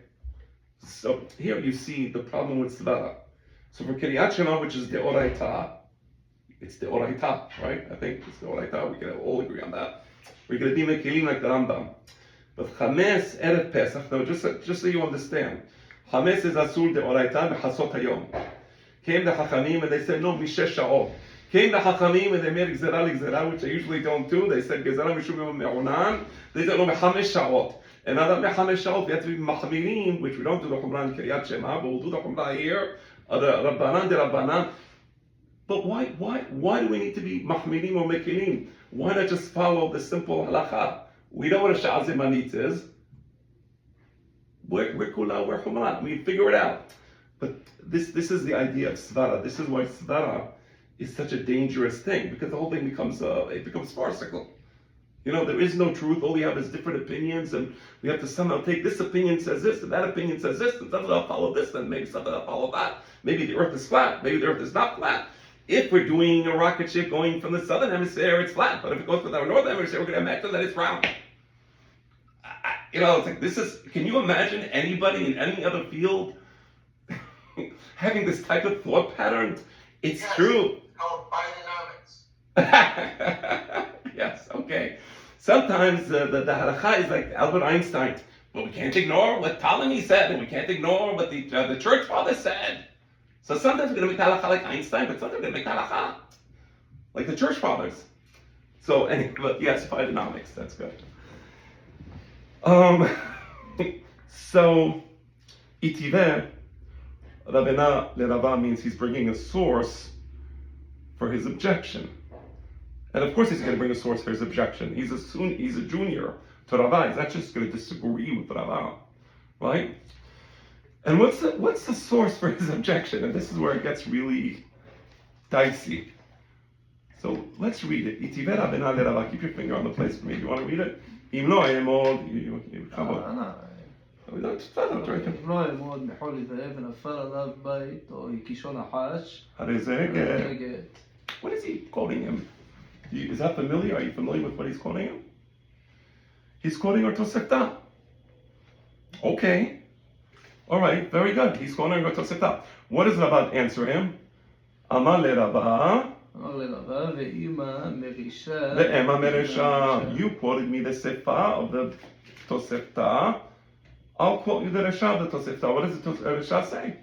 so here you see the problem with Svara. So for Kriyat Shema, which is the Oraita, it's the Oraita, right? I think it's the Oraita, we can all agree on that. We're going to be Mekilim like the Rambam. But Chametz Erev Pesach, now just so you understand, Chametz is Asur de Oraita B'chasot Hayom. Came the Chachamim and they said, no, Mishesh Sha'ot. Came the Chachamim and they made Gzera, which I usually don't do. They said, Gezerah Mishum Me'onan. They said, no, Mechamesh Sha'ot. And now that Mechamesh Sha'ot, we have to be Machmirim, which we don't do the Chumrah in Kriyat Shema, but we'll do the Chumrah here, the Rabbanan de Rabbanan. But why do we need to be Machmirim or Mekilim? Why not just follow the simple halacha? We know what a Sha'al Zemanit is. We're Kula, we're Chumrah. I mean, figure it out. But this is the idea of Svara. This is why Svara is such a dangerous thing, because the whole thing becomes farcical. You know, there is no truth. All we have is different opinions, and we have to somehow take this opinion says this, and that opinion says this, and something will follow this, and maybe something will follow that. Maybe the Earth is flat. Maybe the Earth is not flat. If we're doing a rocket ship going from the southern hemisphere, it's flat. But if it goes from the northern hemisphere, we're going to imagine that it's round. It's like this is. Can you imagine anybody in any other field having this type of thought pattern? It's true. Called Bidenomics. Yes, okay. Sometimes the halakha is like Albert Einstein, but we can't ignore what Ptolemy said, and we can't ignore what the church fathers said. So sometimes we're going to make halakha like Einstein, but sometimes we're going to make halakha like the church fathers. So anyway, but yes, Bidenomics, that's good. So, itive, Rabena lerava means he's bringing a source for his objection. And of course he's going to bring a source for his objection. He's a junior to Rava. He's not just going to disagree with Rava, right? And what's the source for his objection? And this is where it gets really dicey. So let's read it. Itive Rabena lerava. Keep your finger on the place for me. Do you want to read it? Im lo yemod. אם לא יעמוד מחול עיוור ונפל עליו בית או קישון נחש, הרי זה גט. What is he quoting him? Is that familiar? Are you familiar with what he's quoting him? He's quoting our Tosefta. Okay. All right, very good. He's quoting our Tosefta. What does Rabbah answer him? Amar le Rabbah. אמר לרבה ואמא מרישה. Ve'ema meresha. You quoted me the Sefa of the Tosefta. I'll quote you the Resha of the Tosefta. What does the Resha say?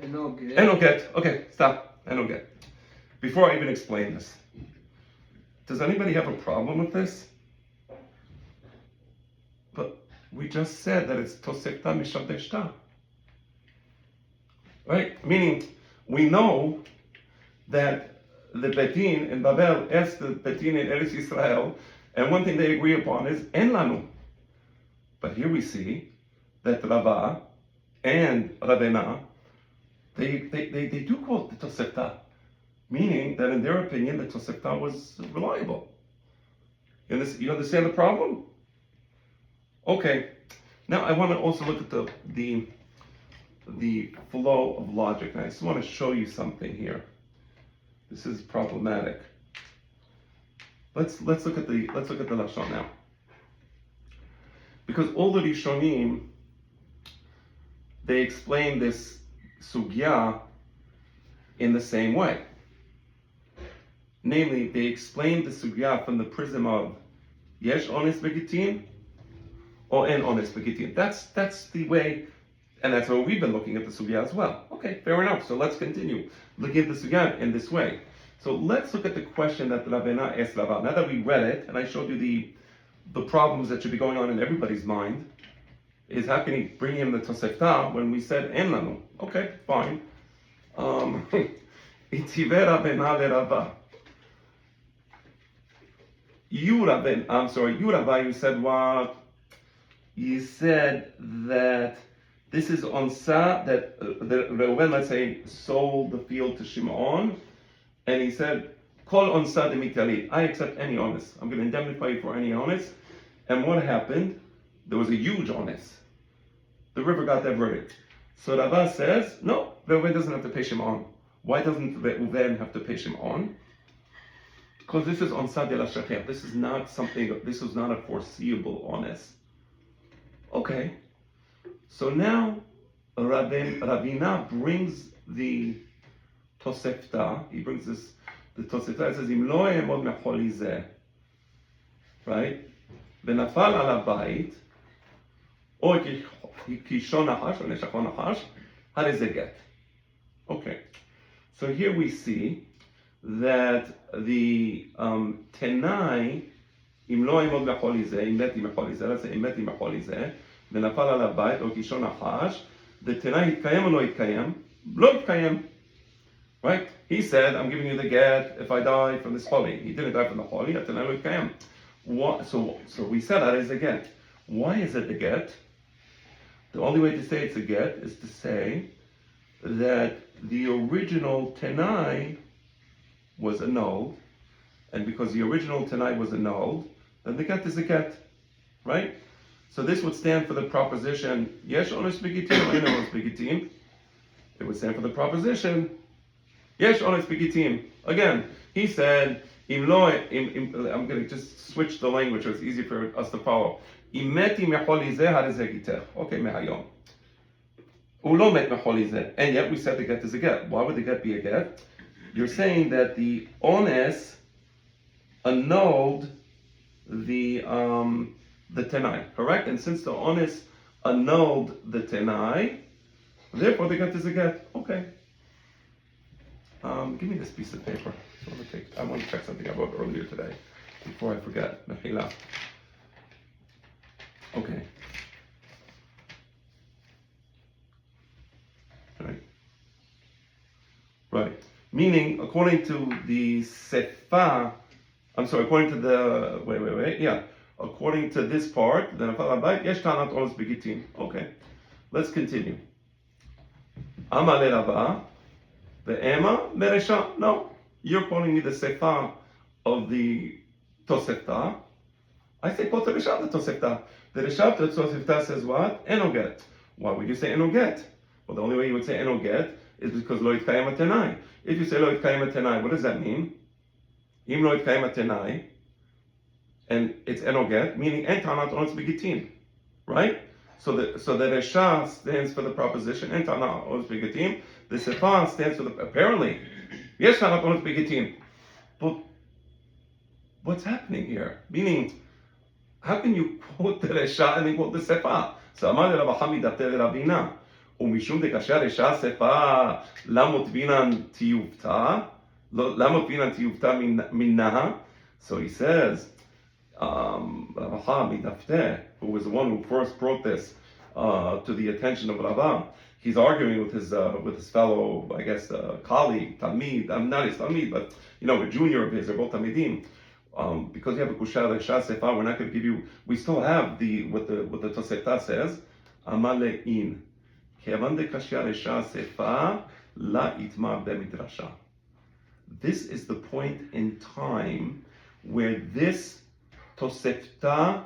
אינו גט. Eno get. Okay, stop. Eno get. Before I even explain this, does anybody have a problem with this? But we just said that it's Tosefta Mishabdeshta. Right? Meaning, we know that the Betin in Babel asked the Betin in Eretz Yisrael, and one thing they agree upon is En Lanu. But here we see that Rava and Rabena, they do quote the Tosefta, meaning that in their opinion the Tosefta was reliable. You understand the problem? Okay. Now I want to also look at the flow of logic. And I just want to show you something here. This is problematic. Let's look at the Lashon now. Because all the Rishonim, they explain this sugya in the same way. Namely, they explain the sugya from the prism of yesh ones begitin or en ones begitin. That's the way, and that's where we've been looking at the sugya as well. Okay, fair enough. So let's continue looking at the sugya in this way. So let's look at the question that Rabena asked Rava. Now that we read it, and I showed you the problems that should be going on in everybody's mind, is how can he bring him the Tosefta when we said en lanu? Okay, fine. Itive Rabena leRava. You Rabba, you said what? You said that this is onsa, that Reuven, let's say, sold the field to Shimon, and he said, Kol onsa demitalid. I accept any honest. I'm going to indemnify you for any honest. And what happened? There was a huge honest. The river got that verdict. So Rava says, no, Reuven doesn't have to pay Shimon. Why doesn't Reuven have to pay Shimon? Because this is onsa de la shechem. This is not a foreseeable honest. Okay. So now Ravina brings the Tosefta. He brings the Tosefta. It says, Im lo yemod mecholi zeh. Right? V'nafal al habayit, or kishon nachash, or neshachon nachash, how does it get? Okay. So here we see that the tenai, Im lo yemod mecholi zeh, im meti mecholi zeh, let's say im meti mecholi zeh, v'nafal al habayit, or kishon nachash, the tenai hitkayem or lo hitkayem? Lo hitkayem. Right? He said, I'm giving you the get if I die from this holy. He didn't die from the holy. So we said that is a get. Why is it a get? The only way to say it's a get is to say that the original tenai was annulled, and because the original tenai was annulled, then the get is a get. Right? So this would stand for the proposition, yesh ones begitin, ein ones begitin. It would stand for the proposition, yesh ones begitin. Again, he said, I'm going to just switch the language so it's easy for us to follow. Okay, mehayom. Ulo met mecholi zeh. And yet we said the get is a get. Why would the get be a get? You're saying that the ones annulled the tenai, correct? And since the ones annulled the tenai, therefore the get is a get. Okay. Give me this piece of paper. I want to check something I wrote earlier today before I forget. Mechila. Okay. Meaning, according to the Sefa, according to the, according to this part, the Nafal Abayit, Yesh Tanat Onos Begitin. Okay, let's continue. Ama le Rabba, the Ema Meresha. No, you're calling me the Sefa of the Tosefta. I say Pot Reshav the Tosefta. The Reshav the Tosefta says what? Enoget. Why would you say Enoget? Well, the only way you would say Enoget is because Lo Yitkayim Atenai. If you say Lo Yitkayim Atenai, what does that mean? Im Lo Yitkayim Atenai, and it's Enoget, meaning En Tanat Onos Begitin, right? So the Resha stands for the proposition En Tanat Onos Begitin. The Sefa stands for the apparently Yesh Tanat Onos Begitin. But what's happening here? Meaning, how can you quote the Resha and then quote the Sefa? So Amar le Rabba Hamid Ater Rabina. ומשום דקשה רשע שפה למות בינן תיובתה, למות בינן תיובתה מנה. So he says, Rabba Hamid Ater, who was the one who first brought this to the attention of Rabba, he's arguing with his fellow, I guess, colleague, Talmid, not his Talmid, but a junior of his, they're both Talmidim. Because you have a kusha resha sefa, we're not going to give you. We still have what the Tosefta says. Amalein. This is the point in time where this Tosefta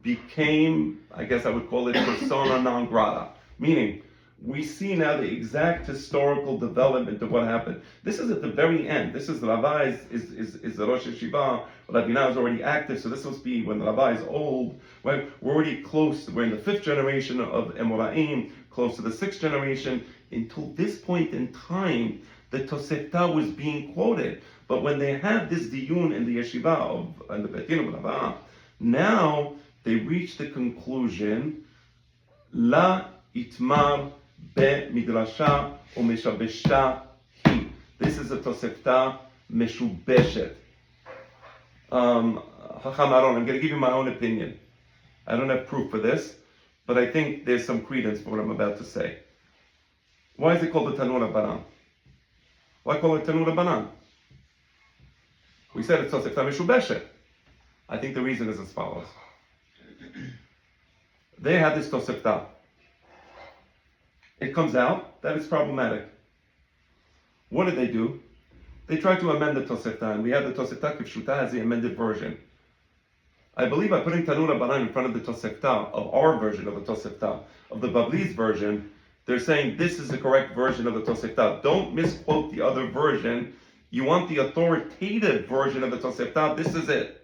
became, I guess I would call it persona non grata. Meaning, we see now the exact historical development of what happened. This is at the very end. This is the Rabbi is the Rosh Yeshiva. Rabina is already active, so this must be when the Rabbi is old. Right? We're already close. We're in the 5th generation of Emoraim, close to the 6th generation. Until this point in time, the Tosefta was being quoted. But when they had this diyun in the Yeshiva and the Betin of Rabba, now they reached the conclusion, La itmar be-midrasha u'meshabeshta hi. This is a Tosefta meshubeshet. Chacham Aron, I'm going to give you my own opinion. I don't have proof for this, but I think there's some credence for what I'm about to say. Why is it called the Tanur Banan? Why call it Tanur Banan? We said it's Tosefta meshubeshet. I think the reason is as follows. They had this Tosefta. It comes out that it's problematic. What did they do? They tried to amend the Tosefta, and we have the Tosefta Kivshuta as the amended version. I believe by putting Tanur Banan in front of the Tosefta, of our version of the Tosefta, of the Babli's version, they're saying this is the correct version of the Tosefta. Don't misquote the other version. You want the authoritative version of the Tosefta, this is it.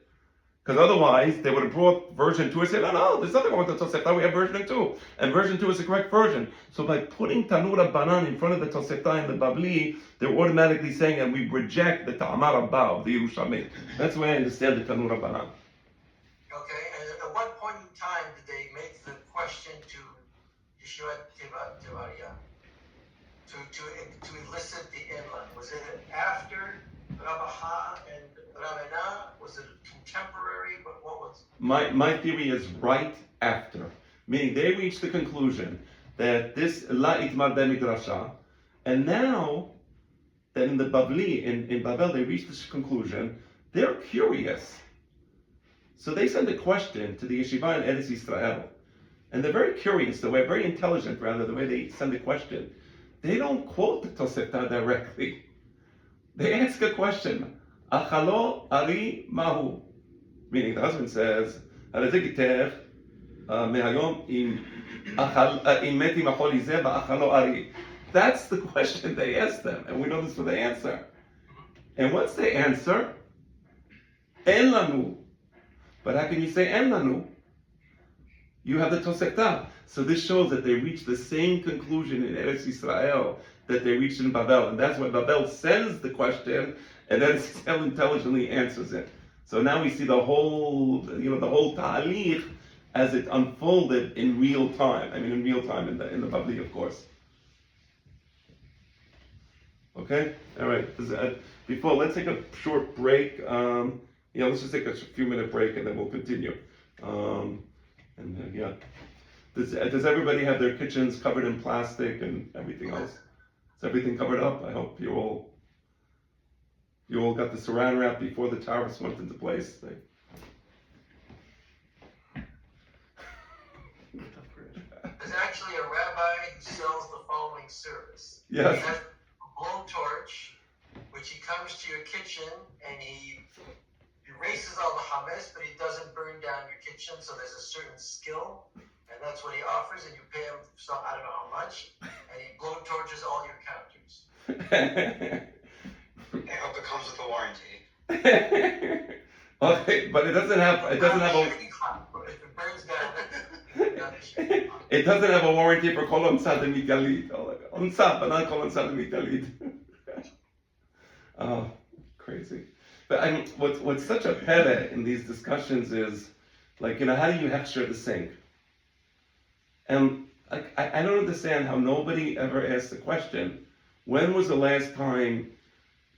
Because otherwise, they would have brought version 2 and said, no, there's nothing wrong with the Tosefta, we have version 2. And version 2 is the correct version. So by putting Tanur Banan in front of the Tosefta and the Babli, they're automatically saying that we reject the Ta'amar Abba of the Yerushalmi. That's the way I understand the Tanur Banan. Okay, and at what point in time did they make the question to Yeshua Tevaria to elicit the inland? Was it after Rabaha and Ravina? Was it contemporary? What was it? My theory is right after. Meaning they reached the conclusion that this La Itmar de Midrasha, and now that in the Babli, in Babel, they reached this conclusion, they're curious. So they send a question to the Yeshiva in Eretz Yisrael. And they're very curious, very intelligent rather, the way they send a question. They don't quote the Tosefta directly. They ask a question. Achalo ari mahu. Meaning the husband says, that's the question they ask them, and we know this for the answer. And what's the answer? En lanu. But how can you say en lanu? You have the Tosefta. So this shows that they reached the same conclusion in Eretz Yisrael that they reached in Babel. And that's why Babel sends the question, and then Eretz Yisrael intelligently answers it. So now we see the whole ta'alich as it unfolded in real time. I mean, in real time in the Babli, of course. Okay? All right. Before, let's take a short break. Let's just take a few minute break and then we'll continue. Does everybody have their kitchens covered in plastic and everything else? Is everything covered up? I hope you're all You all got the saran wrap before the tariffs went into place. There's actually a rabbi who sells the following service. Yes. He has a blowtorch, which he comes to your kitchen and he erases all the hummus, but he doesn't burn down your kitchen. So there's a certain skill, and that's what he offers. And you pay him some, I don't know how much, and he blowtorches all your counters. I hope it comes with a warranty. Okay, but it doesn't have a If it burns down, it doesn't have a warranty for kol onsa de mitalit. Onsa, but not kol onsa de mitalit. Oh, crazy. But I mean, what's such a pele in these discussions is, like, how do you hechsher the sink? And like, I don't understand how nobody ever asked the question, when was the last time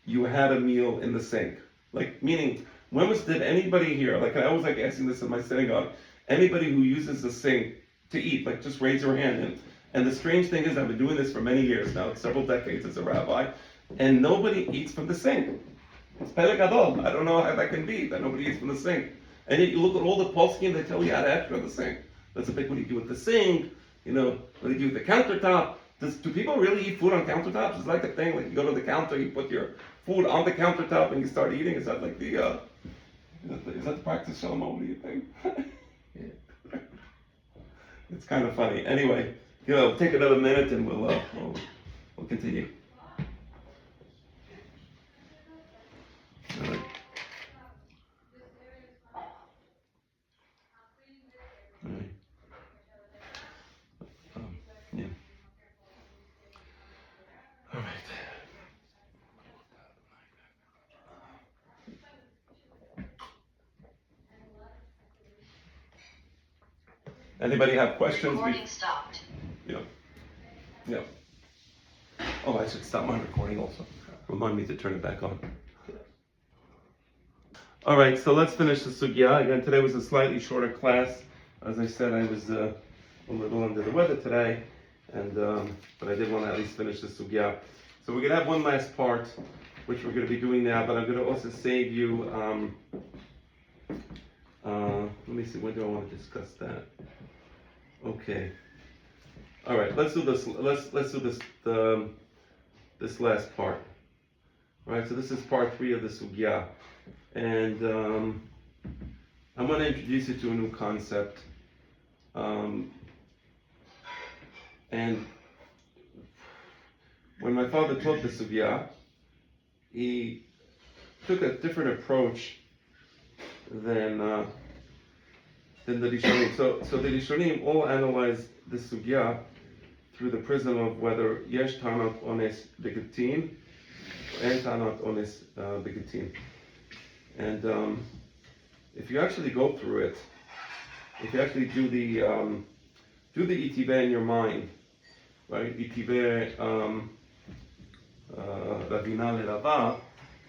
you had a meal in the sink? Like, meaning, did anybody here, like, I always like asking this in my synagogue, anybody who uses the sink to eat, like, just raise your hand. And the strange thing is, I've been doing this for many years now, several decades as a rabbi, and nobody eats from the sink. It's pele gadol. I don't know how that can be, that nobody eats from the sink. And yet you look at all the poskim, they tell you how to act from the sink. That's a big, what do you do with the sink? What do you do with the countertop? Do people really eat food on countertops? It's like a thing, like you go to the counter, you put your food on the countertop and you start eating. Is that like is that the practice, Shalom? What do you think? Yeah. It's kind of funny. Anyway, take another minute and we'll continue. All right. All right. Yeah. All right. Anybody have questions? Recording stopped. Yeah. Oh, I should stop my recording also. Remind me to turn it back on. All right, so let's finish the sugya. Again, today was a slightly shorter class. As I said, I was a little under the weather today, and but I did want to at least finish the sugya. So we're going to have one last part, which we're going to be doing now, but I'm going to also save you. Let me see, when do I want to discuss that? Okay. All right, let's do this. Let's do this. This last part. All right, so this is part 3 of the sugya, and I'm going to introduce you to a new concept. And when my father taught the sugya, he took a different approach than the Rishonim. So the Rishonim all analyzed the sugya through the prism of whether yesh tanat ones begitin and tanat ones begitin. And if you actually go through it, if you actually do the itive in your mind, right? Itive Ravina Lerava,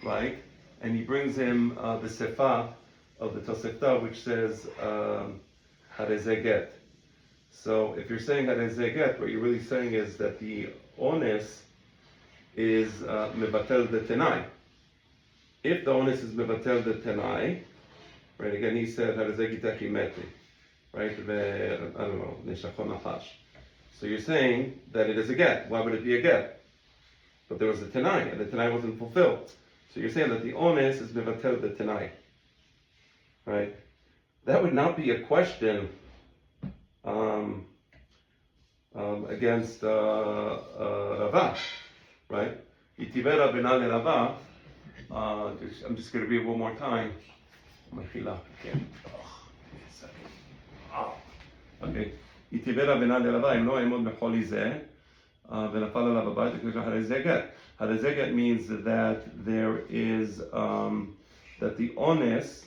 right? And he brings him the sefa of the Tosefta, which says Harezeh get. So if you're saying Harezeh get, what you're really saying is that the ones is mevatel the tenai. If the ones is mevatel the tenai, right? Again, he said Harezeh gitach imeti, right? I don't know, neshachon nachash. So you're saying that it is a get. Why would it be a get? But there was a tenai, and the tenai wasn't fulfilled. So you're saying that the ones is mevatel the tenai, right? That would not be a question against Rava, right? Itivera benal Rava. I'm just going to read it one more time. Mechila again. Okay. Itivera benal Rava. Im lo emod becholi zeh. V'nafal alav habayit v'krish harezeh get. Harezeh get means that there is that the ones,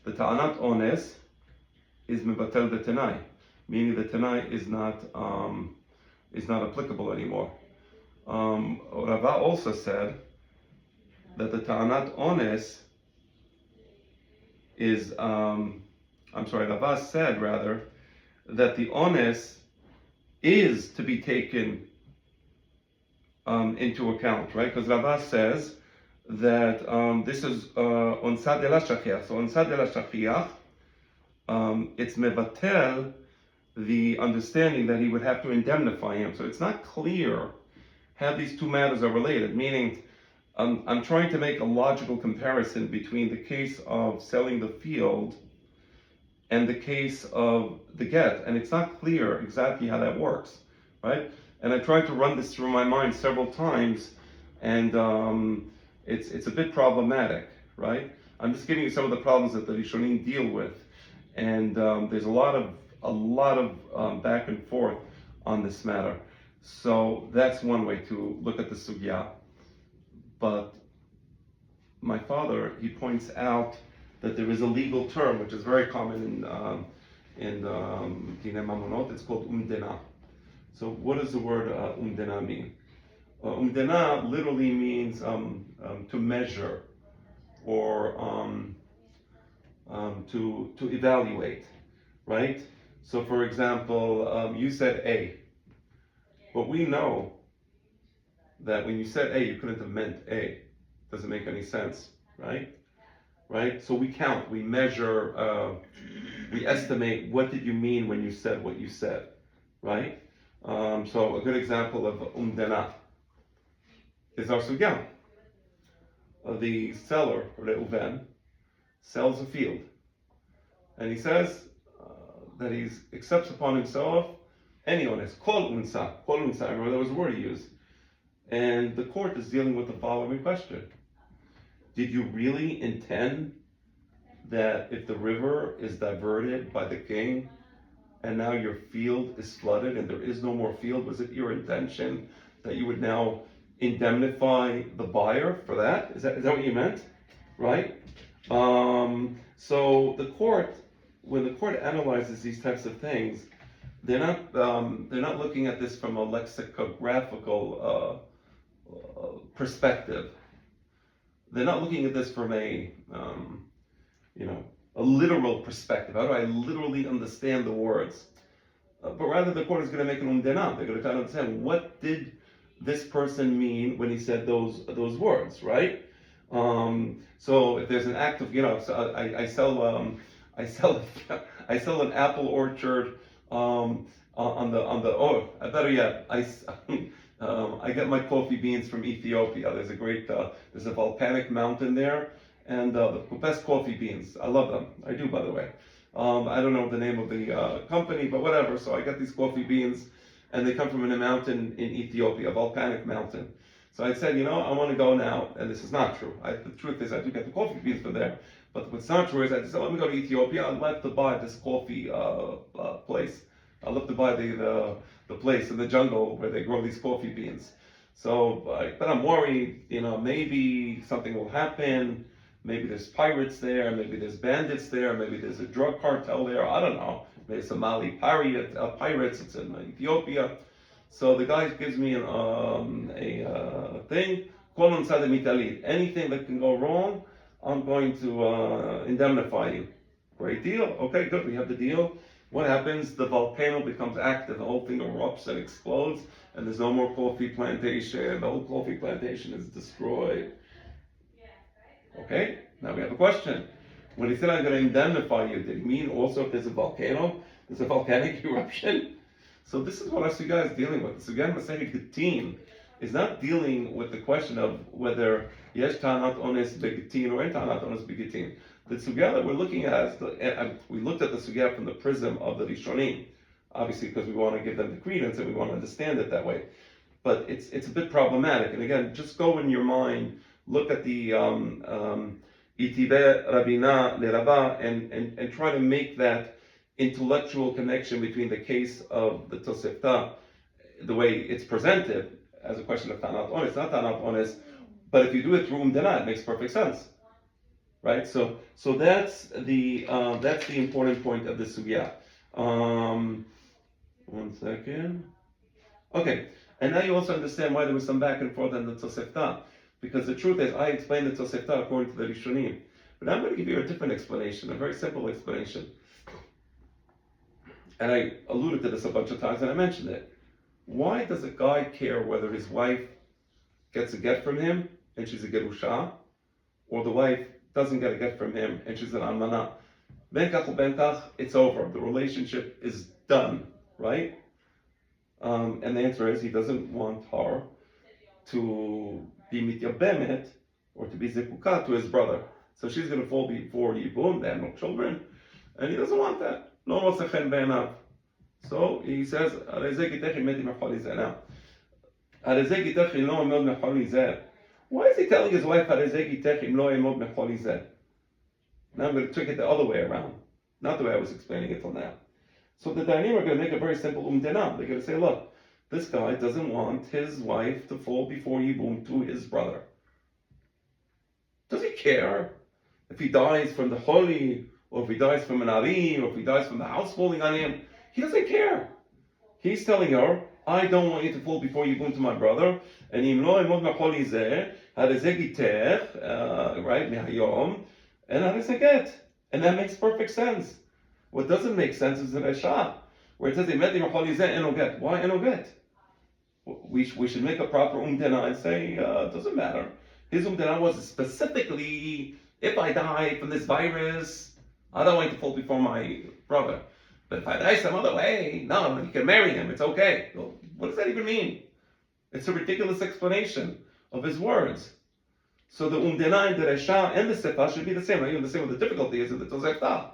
the ta'anat ones, is mevatel the tenai, meaning the tenai is not applicable anymore. Rava also said that the ta'anat ones is Rava said rather that the ones is to be taken into account, right? Because Rava says that this is Onsa de la Shachiach. So Onsa de la Shachiach, it's mevatel, the understanding that he would have to indemnify him. So it's not clear how these two matters are related, meaning I'm trying to make a logical comparison between the case of selling the field and the case of the get, and it's not clear exactly how that works, right? And I tried to run this through my mind several times, and it's a bit problematic, right? I'm just giving you some of the problems that the Rishonim deal with, and there's a lot of back and forth on this matter. So that's one way to look at the sugya. But my father, he points out that there is a legal term which is very common in Dinei Mamonot. It's called umdena. So what does the word umdena mean? Umdena literally means to measure or to evaluate, right? So for example, you said A, but we know that when you said A, you couldn't have meant A. Doesn't make any sense, right? Right? So we count, we measure, we estimate what did you mean when you said what you said, right? So a good example of umdena is our sugya. The seller, Reuven, sells a field, and he says that he accepts upon himself any onus, kol unsa, I remember that was the word he used. And the court is dealing with the following question. Did you really intend that if the river is diverted by the king and now your field is flooded and there is no more field, was it your intention that you would now indemnify the buyer for that? Is that what you meant? Right? So the court, when the court analyzes these types of things, they're not looking at this from a lexicographical perspective. They're not looking at this from a literal perspective. How do I literally understand the words? But rather, the court is going to make an umdena. They're going to try to understand what did this person mean when he said those words, right? So if there's an act of, so I sell an apple orchard better yet, I get my coffee beans from Ethiopia. There's a volcanic mountain there, and the best coffee beans. I love them. I do, by the way. I don't know the name of the company, but whatever. So I get these coffee beans, and they come from a mountain in Ethiopia, a volcanic mountain. So I said, I want to go now, and this is not true. The truth is, I do get the coffee beans from there. But what's not true is, I said, let me go to Ethiopia. I'd like to buy this coffee place. I'd love to buy the place in the jungle where they grow these coffee beans. So, but I'm worried, maybe something will happen. Maybe there's pirates there. Maybe there's bandits there. Maybe there's a drug cartel there. I don't know. Maybe Somali pirates. It's in Ethiopia. So the guy gives me a thing. Anything that can go wrong, I'm going to indemnify you. Great deal. Okay, good. We have the deal. What happens? The volcano becomes active. The whole thing erupts and explodes, and there's no more coffee plantation. The whole coffee plantation is destroyed. Okay, now we have a question. When he said, I'm going to indemnify you, did he mean also if there's a volcano, there's a volcanic eruption? So this is what our sugya is dealing with. The sugya Masechet Gitin is not dealing with the question of whether yesh tanat ones begitin or en tanat ones begitin. The sugya that we're looking at we looked at the sugya from the prism of the Rishonim, obviously because we want to give them the credence and we want to understand it that way. But it's a bit problematic. And again, just go in your mind, look at the Itive Rabina Leraba and try to make that intellectual connection between the case of the Tosefta, the way it's presented as a question of Tanat Ones, not Tanat Ones, but if you do it through Umdana, it makes perfect sense. Right? So that's the important point of the sugya. 1 second. Okay, and now you also understand why there was some back and forth on the Tosefta. Because the truth is, I explained the Tosefta according to the Rishonim. But I'm going to give you a different explanation, a very simple explanation. And I alluded to this a bunch of times, and I mentioned it. Why does a guy care whether his wife gets a get from him and she's a gerusha, or the wife doesn't get a get from him and she's an almana. Ben kach uben kach, it's over. The relationship is done, right? And the answer is he doesn't want her to be mityabemet or to be zekuka to his brother. So she's going to fall before Yibum, they have no children, and he doesn't want that. No mosechen be'enav. So he says, why is he telling his wife, now I'm going to take it the other way around, not the way I was explaining it till now. So the Dayanim are going to make a very simple umdenam. They're going to say, look, this guy doesn't want his wife to fall before Yibum to his brother. Does he care if he dies from the holy, or if he dies from an ari, or if he dies from the house falling on him? He doesn't care. He's telling her, I don't want you to fall before Yibum to my brother. And right, and and that makes perfect sense. What doesn't make sense is the Resha, where it says get. Why get? We should make a proper umdena and say it doesn't matter. His umdena was specifically, if I die from this virus, I don't want to fall before my brother. But if I die some other way, no, you can marry him. It's okay. Well, what does that even mean? It's a ridiculous explanation of his words. So the umdena and the resha and the sefa should be the same. Even the same. What the difficulty is in the tosefta,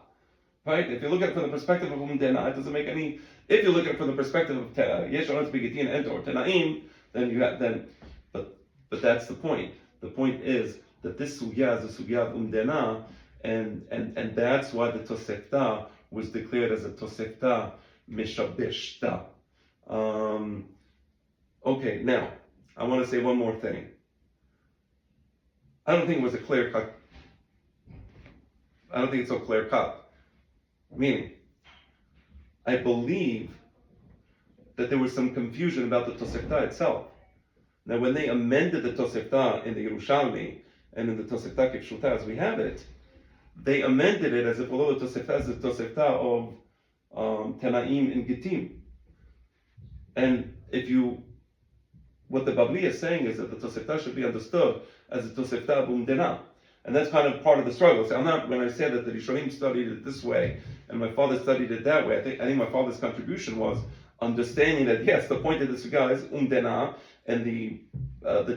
right? If you look at it from the perspective of umdena, it doesn't make any. If you look at it from the perspective of yesh oretz begitin and or tenaim, then you have then. But that's the point. The point is that this sugya is a sugya of umdena, and that's why the tosefta was declared as a tosefta mishabeshta. Okay, now I want to say one more thing. I don't think it was a clear cut. I don't think it's so clear cut. Meaning, I believe that there was some confusion about the Tosefta itself. Now, when they amended the Tosefta in the Yerushalmi and in the Tosefta Kipshuta as we have it, they amended it as if although the Tosefta is the Tosefta of Tenaim and Gitin. And what the Babli is saying is that the Tosefta should be understood as the Tosefta of Umdena. And that's kind of part of the struggle. So when I said that the Rishonim studied it this way and my father studied it that way, I think my father's contribution was understanding that yes, the point of this guy is Umdena, and the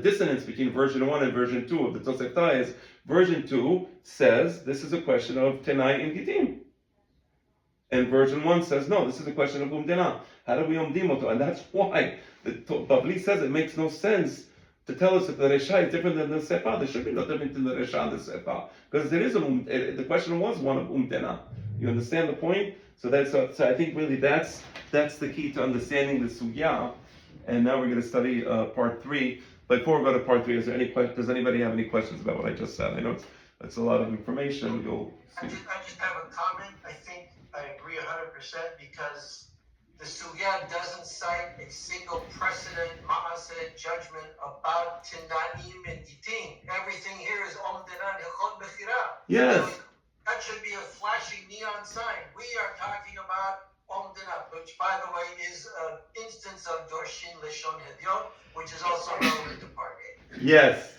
dissonance between version 1 and version 2 of the Tosefta is version 2 says this is a question of Tenai and Gitim. And version 1 says no, this is a question of Umdena. How do we umdimoto? And that's why the Babli says it makes no sense to tell us that the Resha is different than the Sefa. There should be no difference in the Resha and the Sefa. Because there is the question was one of Umdena. You understand the point? So I think really that's the key to understanding the Sugya. And now we're going to study part 3. But before we go to part 3, does anybody have any questions about what I just said? I know it's a lot of information. You'll see. I just have a comment. I think I agree 100% because the Sugya doesn't cite a single precedent, ma'aseh, judgment about Tinaim and Gitin. Everything here is Omdena Nechot Bechira. Yes. That should be a flashing neon sign. We are talking about Omdena, which by the way is an instance of Dorshin Leshon Hedion, which is also relevant to part 8. Yes.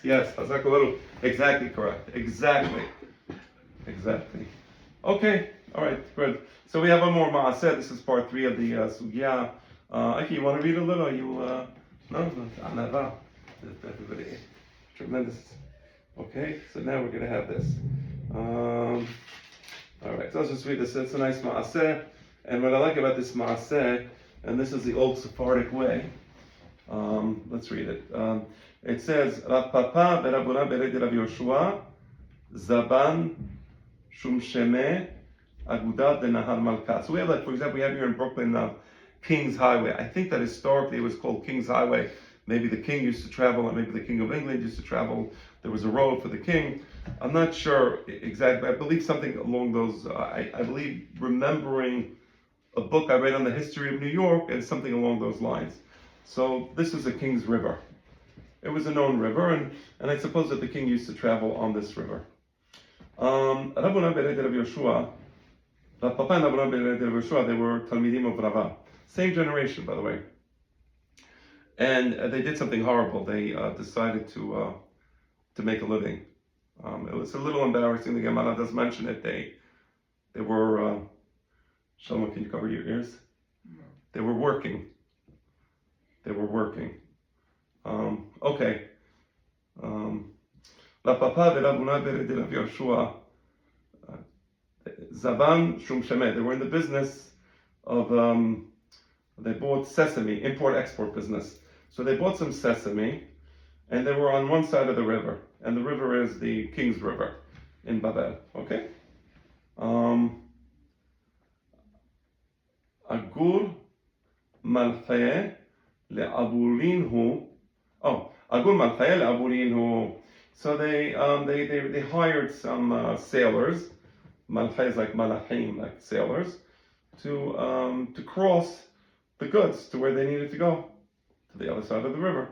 Exactly correct. Exactly. Okay. All right. Good. So we have one more ma'aseh. This is part 3 of the sugya. Aki, you want to read a little? No. Anava. Everybody. Tremendous. Okay. So now we're going to have this. All right. So let's just read this. It's a nice ma'aseh. And what I like about this ma'aseh, and this is the old Sephardic way. Let's read it. It says, Rav Papa berabuna beredi Rav Yoshua, Zaban Shumsheme Agudat de Nahar Malkat. So we have, for example, we have here in Brooklyn King's Highway. I think that historically it was called King's Highway. Maybe the king used to travel, and maybe the King of England used to travel. There was a road for the king. I'm not sure exactly. I believe something along those. I believe remembering a book I read on the history of New York and something along those lines. So this is a King's River. It was a known river, and I suppose that the king used to travel on this river. Rabuna Bered Rav Yoshua, Rav Papa and Rabuna Bered Rav Yoshua, they were Talmidim of Rava. Same generation, by the way. And they did something horrible. They decided to to make a living. It was a little embarrassing. The Gemara does mention it. They were, Shlomo, can you cover your ears? They were working. Okay. La papa de Rabuna de Rav Yoshua, Zaban Shum Shemet. They were in the business of, they bought sesame, import-export business. So they bought some sesame, and they were on one side of the river, and the river is the King's River in Babel. Okay. Agur Malchaye le'abulinhu. Oh, Agur Malchaye le'abulinhu. So they hired some sailors. Malchaye is like malachim, like sailors, to cross the goods to where they needed to go, to the other side of the river.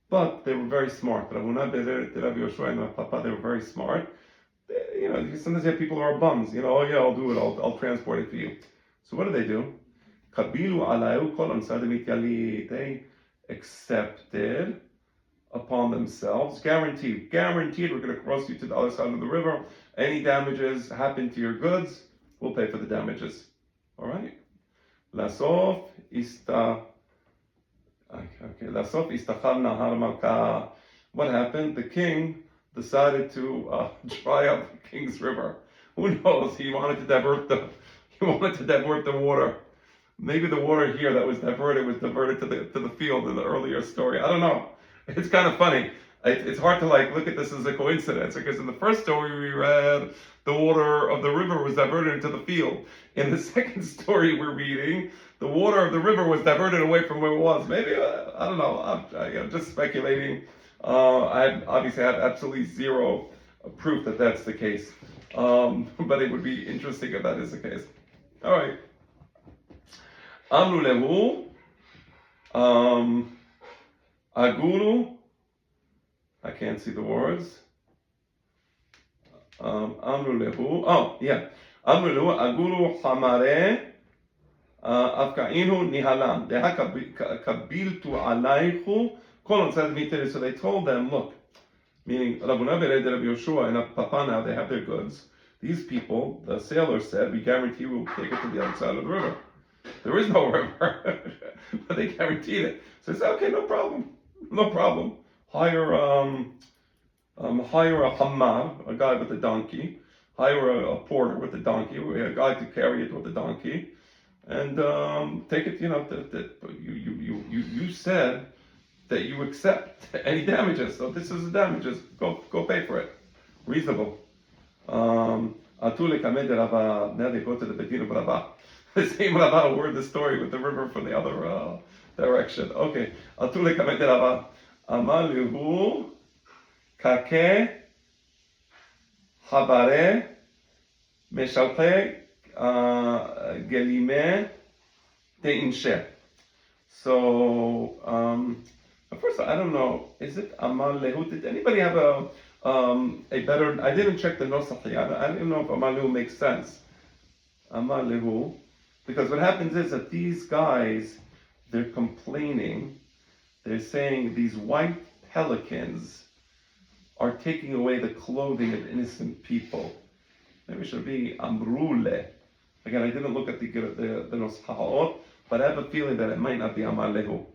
But they were very smart. Ravuna de Rav Yoshua and Rav Papa, they were very smart. Sometimes you have people who are bums. Oh yeah, I'll do it. I'll transport it for you. So what do? They accepted upon themselves, guaranteed, we're going to cross you to the other side of the river. Any damages happen to your goods, we'll pay for the damages. All right. Lasof istachal nahar malka. What happened? The king decided to dry up the King's River. Who knows? He wanted to divert the water. Maybe the water here that was diverted to the field in the earlier story. I don't know. It's kind of funny. It's hard to look at this as a coincidence, because in the first story we read the water of the river was diverted into the field. In the second story we're reading, the water of the river was diverted away from where it was. Maybe, I don't know. I'm just speculating. I obviously have absolutely zero proof that that's the case. But it would be interesting if that is the case. All right. Amru lehu, aguru. I can't see the words. Amru lehu. Oh, yeah. Amru lehu, aguru hamare, afka'inu nihalam. Deha kabiltu alaychu. So they told them, look, meaning Rabuna Bered Rav Yoshua and Papa, now they have their goods. These people, the sailors said, we guarantee we'll take it to the other side of the river. There is no river, but they guaranteed it. So they said, okay, no problem. Hire a hammar, a guy with a donkey. Hire a porter with a donkey, a guy to carry it with a donkey, and take it. You said that you accept any damages, so this is the damages. Go pay for it. Reasonable. Now they go to the גיטין of Rabbah. The same Rabbah word the story with the river from the other direction. Okay. Atule kamed Rabbah. Amaluhu kake habare meshalche gelime teinshe. So at first I don't know. Is it amal lehu? Did anybody have a better? I didn't check the nosach. I didn't know if amal lehu makes sense. Amal lehu, because what happens is that these guys, they're complaining. They're saying these white pelicans are taking away the clothing of innocent people. Maybe it should be amrule. Again, I didn't look at the nosach, but I have a feeling that it might not be amal lehu.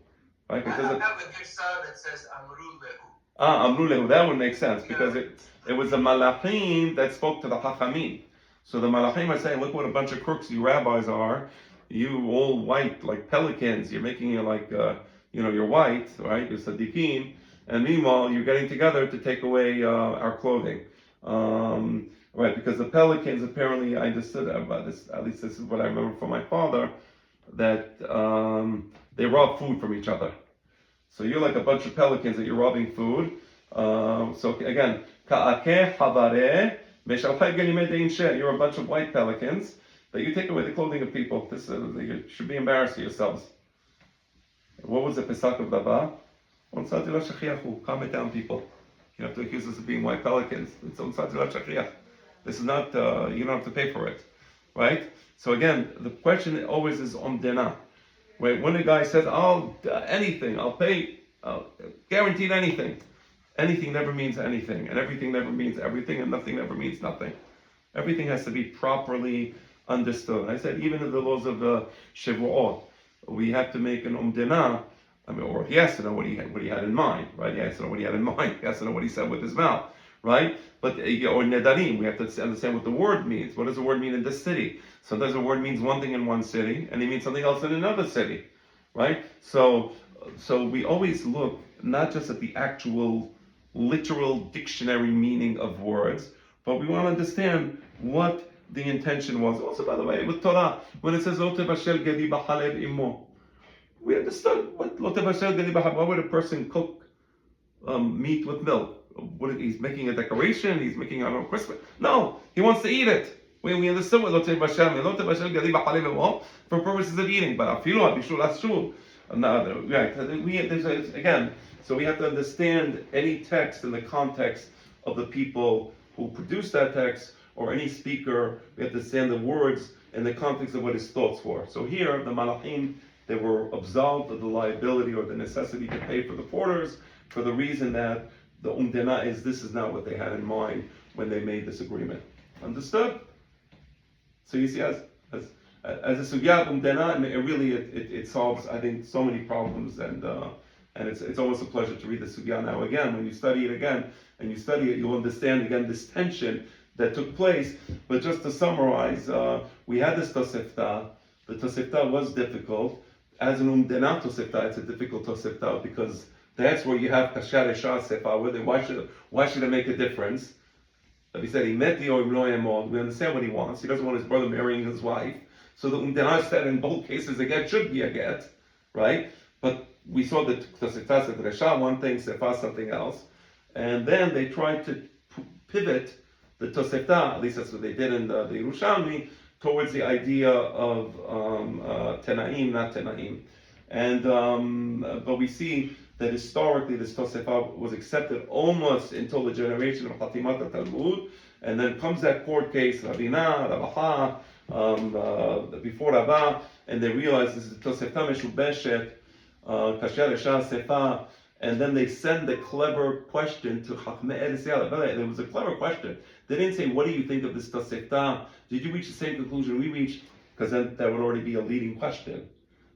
Right? Because I have a Girsa that says Amru Lehu. Amru lehu. That would make sense, because it was the malachim that spoke to the hachamim. So the malachim are saying, look what a bunch of crooks you rabbis are. You all white like pelicans. You're making it like you're white, right? You're tzaddikim, and meanwhile you're getting together to take away our clothing. Right? Because the pelicans, apparently, I understood about this. At least this is what I remember from my father, that they rob food from each other. So you're like a bunch of pelicans that you're robbing food. So again, ka'akeh havare meshalchei gelimei deinshe. You're a bunch of white pelicans that you take away the clothing of people. This you should be embarrassed of yourselves. What was the Pesach of Dava? Calm it down, people. You have to accuse us of being white pelicans. It's This is not. You don't have to pay for it, right? So again, the question always is omdena. When a guy says, "I'll anything, I'll pay, guaranteed anything," anything never means anything, and everything never means everything, and nothing never means nothing. Everything has to be properly understood. I said even in the laws of the Shavuot, we have to make an umdena. I mean, or he has to know what he had in mind, right? He has to know what he had in mind. He has to know what he said with his mouth, right? But or nedarim, we have to understand what the word means. What does the word mean in this city? Sometimes the word means one thing in one city, and it means something else in another city, right? So we always look not just at the actual literal dictionary meaning of words, but we want to understand what the intention was. Also, by the way, with Torah, when it says "Lo tevashel gedi b'chalev imo," we understood what "Lo tevashel gedi b'chalev." Why would a person cook meat with milk? He's making a decoration. He's making a Christmas. No, he wants to eat it. We understood what "Lo tevashel gedi b'chalev imo" for purposes of eating. But afilu abishul asur. Right. Again, so we have to understand any text in the context of the people who produced that text, or any speaker. We have to understand the words in the context of what his thoughts were. So here, the Malachim, they were absolved of the liability or the necessity to pay for the porters for the reason that the umdena this is not what they had in mind when they made this agreement. Understood? So you see, as a sugya umdena, it solves, I think, so many problems, and it's almost a pleasure to read the sugya now again. When you study it again, and you study it, you'll understand again this tension that took place. But just to summarize, we had this tosefta. The tosefta was difficult. As an umdena tosefta, it's a difficult tosefta because that's where you have kasher esha sefa. Why should it make a difference? He said he met the oim. We understand what he wants. He doesn't want his brother marrying his wife. So the umdena said in both cases a get should be a get, right? But we saw that tosefta said resha one thing, sefa something else, and then they tried to pivot the tosefta, at least that's what they did in the Yerushalmi, towards the idea of tenaim, not tenaim. And but we see that historically this tosefta was accepted almost until the generation of Hatimat Talmud, and then comes that court case, Rabina, Rabaha, before Rabbah, and they realize this is tosefta meshubeshet, kasher esha sefa. And then they send a clever question to Chachmei Eretz Yisrael. There was a clever question. They didn't say, what do you think of this tosefta? Did you reach the same conclusion we reached? Because then that would already be a leading question.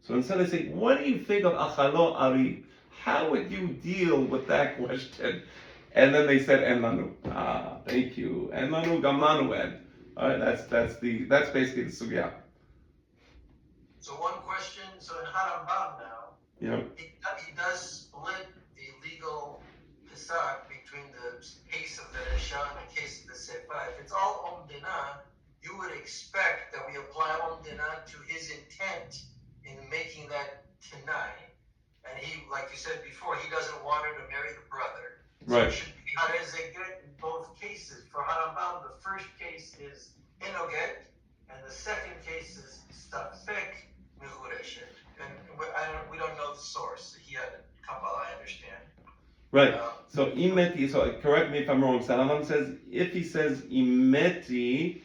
So instead they say, what do you think of Achalo Ari? How would you deal with that question? And then they said, En Lanu. Thank you. En Lanu, Gam Lanu En. All right, that's basically the sugya. So one question, so in Harambam now, Yeah. he does split the legal pesach between the case of the Resha and the case of the Sefa. If it's all Omdina, you would expect that we apply Omdina to his intent in making that Tanai. And he, like you said before, he doesn't want her to marry the brother. So Right. it should be Harezeket in both cases. For Harambam, the first case is Enoget, and the second case is Stafek Mechureshet. And we don't know the source. He had Kabbalah, I understand. Right. So imeti. So correct me if I'm wrong. Salamam says if he says imeti,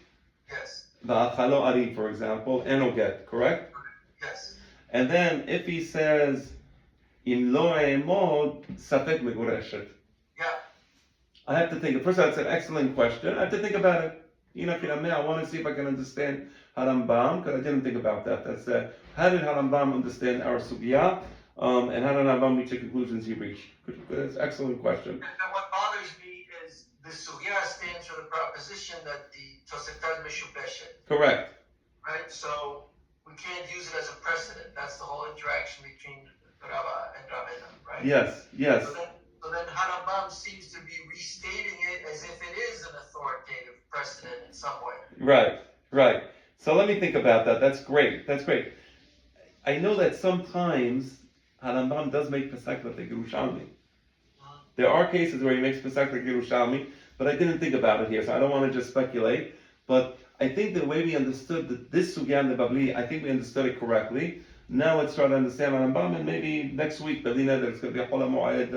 Yes. the achalo ari, for example, enoget, correct? Yes. And then if he says im lo emod, safek megureshet. Yeah. I have to think. First, that's an excellent question. I have to think about it. I want to see if I can understand Harambam, because I didn't think about that. That's how did Harambam understand our sugya, and how did Harambam reach the conclusions he reached? That's an excellent question. And what bothers me is the sugya stands for the proposition that the Tosefta is Meshubeshet. Correct. Right? So we can't use it as a precedent. That's the whole interaction between Rava and Ravina, right? Yes. So then Harambam seems to be restating it as if it is an authoritative precedent in some way. Right. So let me think about that. That's great. I know that sometimes Harambam does make Pesach like the Yerushalmi. There are cases where he makes Pesach like Yerushalmi, but I didn't think about it here, so I don't want to just speculate. But I think the way we understood that this sugya in the Babli, I think we understood it correctly. Now let's try to understand Harambam, and maybe next week, Belina, there's going to be a Chol HaMoed,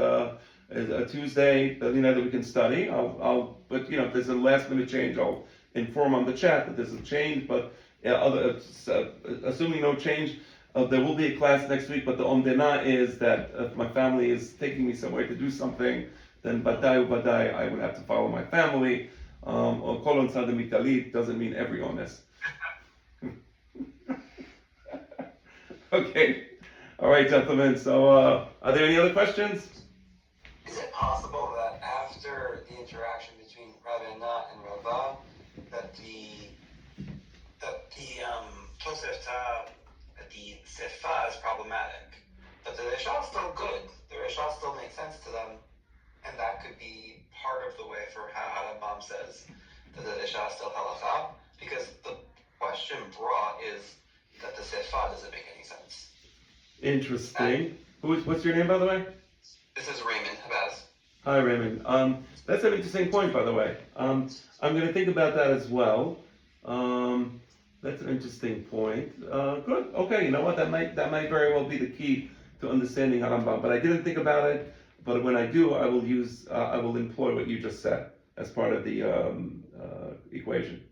a Tuesday, Belina, that we can study. But if there's a last minute change, I'll inform on the chat that there's a change. But assuming no change, there will be a class next week. But the omdena is that if my family is taking me somewhere to do something, then Badai, I would have to follow my family. Or Kolon Sadam Italit doesn't mean every honest. Okay. All right, gentlemen. So, are there any other questions? Is it possible that after the interaction between Ravina and Rava, that the Tosefta, the Sefa is problematic, but the Rishah is still good. The Rishah still makes sense to them, and that could be part of the way for how Rambam says that the Rishah is still halacha, because the question brought is that the Sefa doesn't make any sense. Interesting. What's your name, by the way? This is Raymond Habaz. Hi, Raymond. That's an interesting point, by the way. I'm going to think about that as well. That's an interesting point. Good. Okay. You know what? That might very well be the key to understanding Harambam. But I didn't think about it. But when I do, I will employ what you just said as part of the equation.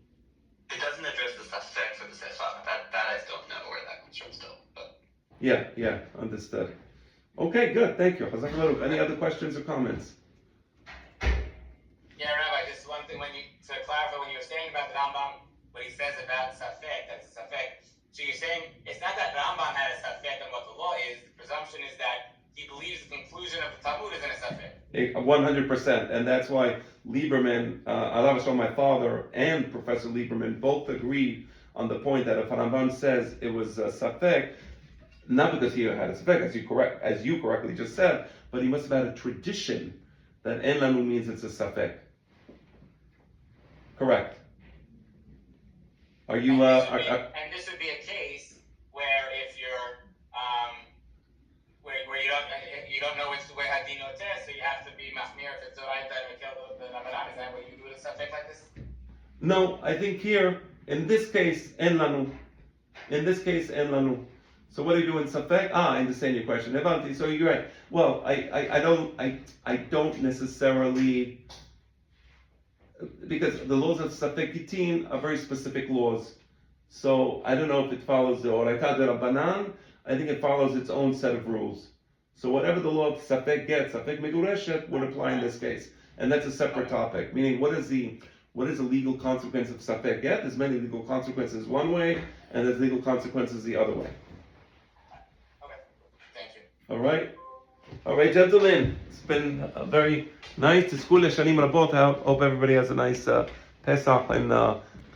It doesn't address the suspect for the Sefa. That I don't know where that comes from still. But Yeah. Understood. Okay. Good. Thank you. Chazak Baruch. Any other questions or comments? Yeah, Rabbi, just one thing to clarify, when you were saying about the Rambam, what he says about Safek, that's a Safek. So you're saying it's not that Rambam had a Safek on what the law is, the presumption is that he believes the conclusion of the Talmud is in a Safek. 100%, and that's why Lieberman, Allah Hashem, my father, and Professor Lieberman both agreed on the point that if Rambam says it was a Safek, not because he had a Safek, as you correctly just said, but he must have had a tradition that En Lanu means it's a Safek. Correct. Are you? And this would be a case where if you're, where you don't know which way Hadin Otes, so you have to be Mahmir if it's alright to kill the Ramadan. Is that what you do with a Safek like this? No, I think here, in this case, En Lanu. In this case, En Lanu. So what do you do in Safek? I understand your question. Evanti, so you're right. Well, I don't necessarily, because the laws of Safek Gitin are very specific laws. So I don't know if it follows the Oraita de Rabbanan. I think it follows its own set of rules. So whatever the law of Safek Get, Safek Megureshet would apply in this case. And that's a separate topic. Meaning, what is the legal consequence of Safek Get? There's many legal consequences one way, and there's legal consequences the other way. Okay, thank you. All right, gentlemen. It's been very nice to school Shanim Rabot. I hope everybody has a nice Pesach and